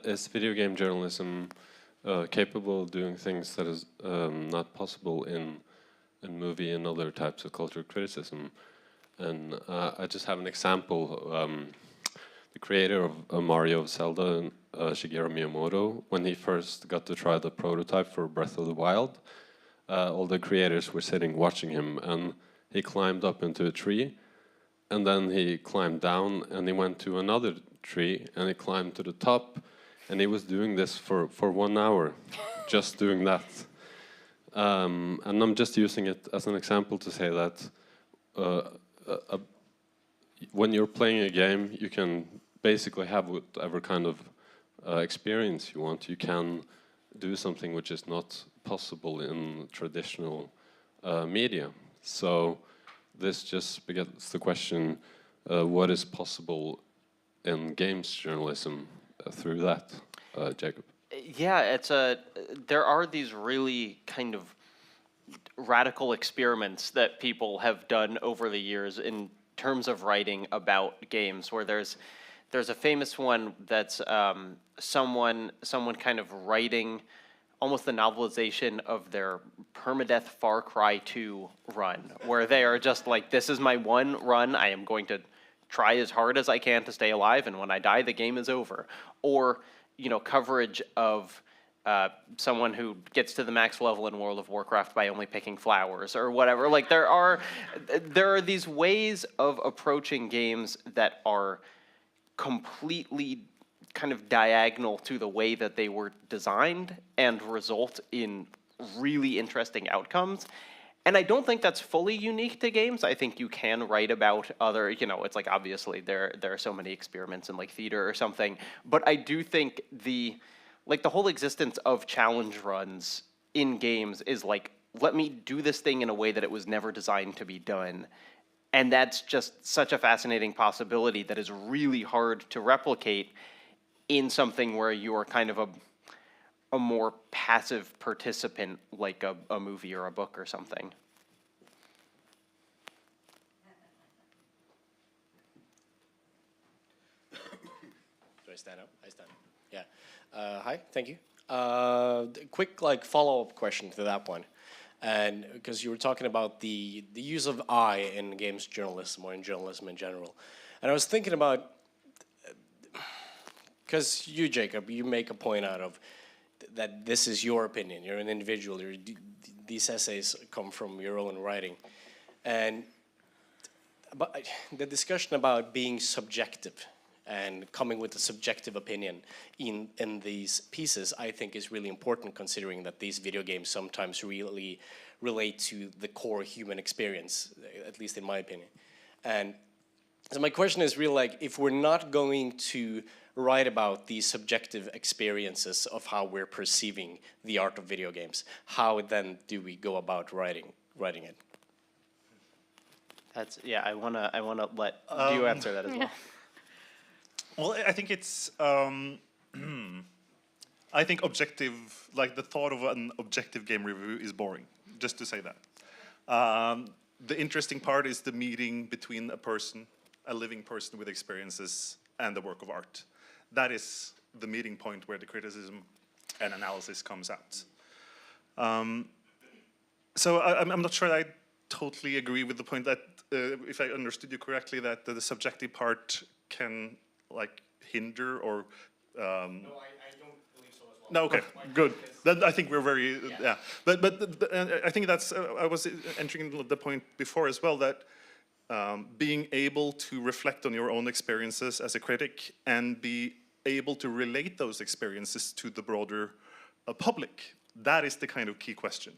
is video game journalism capable of doing things that is not possible in movie and other types of cultural criticism. And I just have an example. The creator of Mario, Zelda, Shigeru Miyamoto, when he first got to try the prototype for Breath of the Wild, all the creators were sitting watching him, and he climbed up into a tree, and then he climbed down, and he went to another tree, and he climbed to the top, and he was doing this for 1 hour, just doing that. And I'm just using it as an example to say that when you're playing a game, you can basically have whatever kind of experience you want. You can do something which is not possible in traditional media. So this just begets the question, what is possible in games journalism through that, Jacob? Yeah, there are these really kind of radical experiments that people have done over the years in terms of writing about games, where there's a famous one that's someone kind of writing almost the novelization of their permadeath Far Cry 2 run, where they are just like, this is my one run, I am going to try as hard as I can to stay alive, and when I die, the game is over. Or, you know, coverage of someone who gets to the max level in World of Warcraft by only picking flowers or whatever. Like, there are these ways of approaching games that are completely kind of diagonal to the way that they were designed and result in really interesting outcomes. And I don't think that's fully unique to games. I think you can write about other, you know, it's like obviously there are so many experiments in like theater or something, but I do think the whole existence of challenge runs in games is like, let me do this thing in a way that it was never designed to be done. And that's just such a fascinating possibility that is really hard to replicate in something where you are kind of a more passive participant, like a movie or a book or something. Do I stand up? I stand up. Yeah. Hi, thank you. Quick follow-up question to that one. And because you were talking about the use of I in games journalism or in journalism in general. And I was thinking about, because you, Jacob, you make a point out of that this is your opinion. You're an individual. These essays come from your own writing. And but the discussion about being subjective and coming with a subjective opinion in these pieces, I think is really important, considering that these video games sometimes really relate to the core human experience, at least in my opinion. And so my question is really like, if we're not going to write about these subjective experiences of how we're perceiving the art of video games, how then do we go about writing it? That's, yeah, I wanna let you answer that as well. Well, I think it's, I think objective, like the thought of an objective game review is boring, just to say that. The interesting part is the meeting between a person, a living person with experiences, and the work of art. That is the meeting point where the criticism and analysis comes out. So I'm not sure I totally agree with the point that, if I understood you correctly, that the subjective part can hinder or no, I don't believe so as well. No, okay, good. Then I think we're very yeah. But I think that's I was entering the point before as well, that being able to reflect on your own experiences as a critic and be able to relate those experiences to the broader public, that is the kind of key question.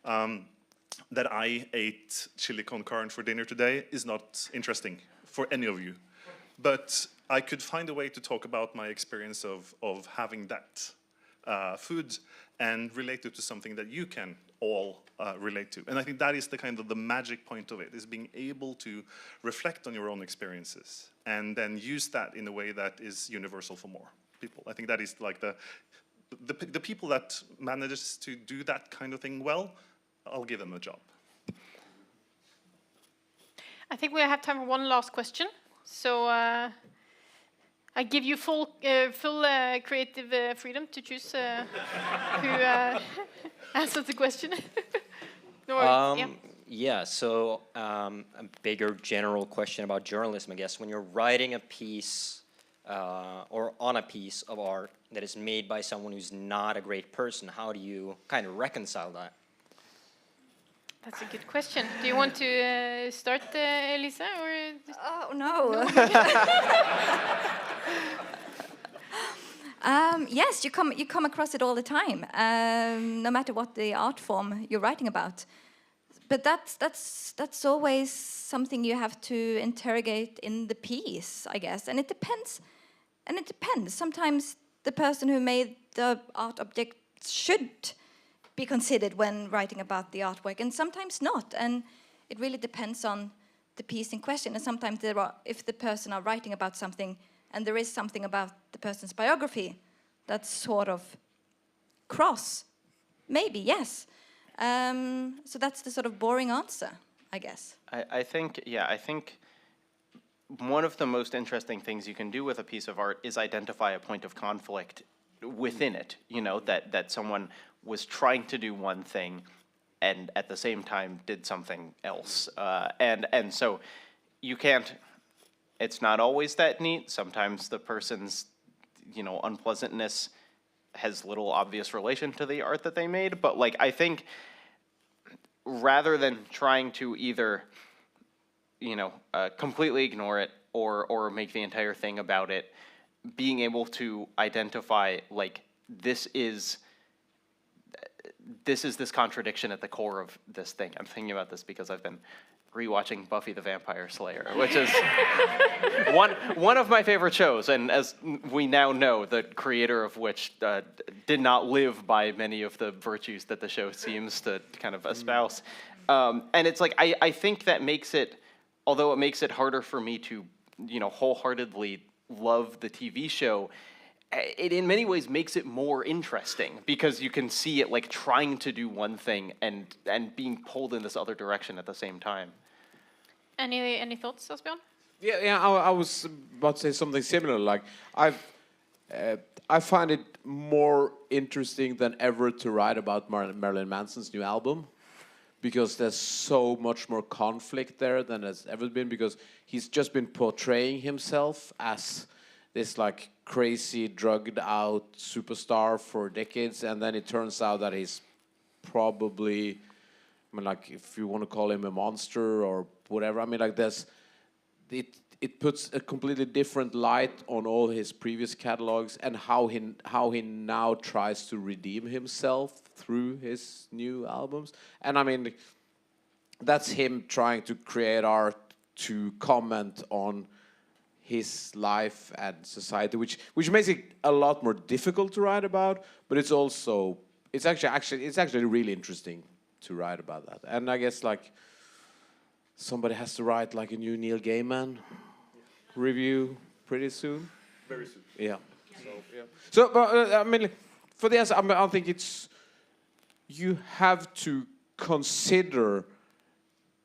That I ate chili con carne for dinner today is not interesting for any of you. But I could find a way to talk about my experience of having that food and relate it to something that you can all relate to. And I think that is the kind of the magic point of it, is being able to reflect on your own experiences and then use that in a way that is universal for more people. I think that is like the people that manages to do that kind of thing well, I'll give them a job. I think we have time for one last question. So I give you full creative freedom to choose who answers the question. No worries. Yeah, so a bigger general question about journalism, I guess. When you're writing a piece or on a piece of art that is made by someone who's not a great person, how do you kind of reconcile that? That's a good question. Do you want to start, Elisa? Or Oh, no. Yes, you come across it all the time, no matter what the art form you're writing about. But that's always something you have to interrogate in the piece, I guess. And it depends. Sometimes the person who made the art object should be considered when writing about the artwork, and sometimes not. And it really depends on the piece in question. And sometimes if the person are writing about something and there is something about the person's biography that's sort of cross, maybe, yes. So that's the sort of boring answer, I guess. I think one of the most interesting things you can do with a piece of art is identify a point of conflict within it, that someone was trying to do one thing and at the same time did something else. And so you can't, it's not always that neat. Sometimes the person's, unpleasantness has little obvious relation to the art that they made. But I think rather than trying to either, completely ignore it or make the entire thing about it, being able to identify, this is this contradiction at the core of this thing. I'm thinking about this because I've been rewatching Buffy the Vampire Slayer, which is one of my favorite shows, and as we now know, the creator of which did not live by many of the virtues that the show seems to kind of espouse. And it's I think that makes it, although it makes it harder for me to, wholeheartedly love the TV show, it in many ways makes it more interesting because you can see it trying to do one thing and being pulled in this other direction at the same time. Any thoughts, Asbjørn? Yeah. I was about to say something similar. I find it more interesting than ever to write about Marilyn Manson's new album, because there's so much more conflict there than there's ever been, because he's just been portraying himself as this crazy drugged out superstar for decades, and then it turns out that he's probably, if you want to call him a monster or whatever, there's it puts a completely different light on all his previous catalogs and how he now tries to redeem himself through his new albums. And that's him trying to create art to comment on his life and society, which makes it a lot more difficult to write about, but it's actually really interesting to write about that. And I guess somebody has to write a new Neil Gaiman review pretty soon. Very soon. Yeah. So but for the answer, I think it's, you have to consider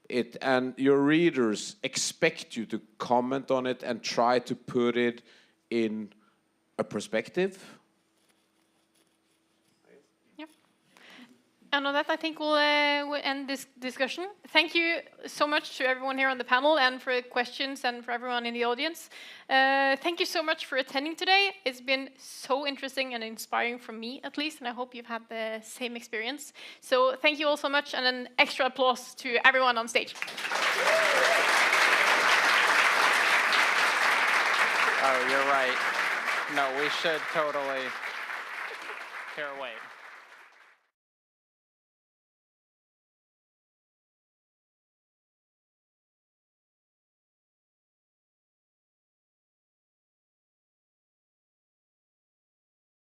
it, and your readers expect you to comment on it and try to put it in a perspective. Yep. And on that, I think we'll end this discussion. Thank you so much to everyone here on the panel and for questions, and for everyone in the audience. Thank you so much for attending today. It's been so interesting and inspiring for me, at least, and I hope you've had the same experience. So thank you all so much, and an extra applause to everyone on stage. Oh, you're right. No, we should totally tear away.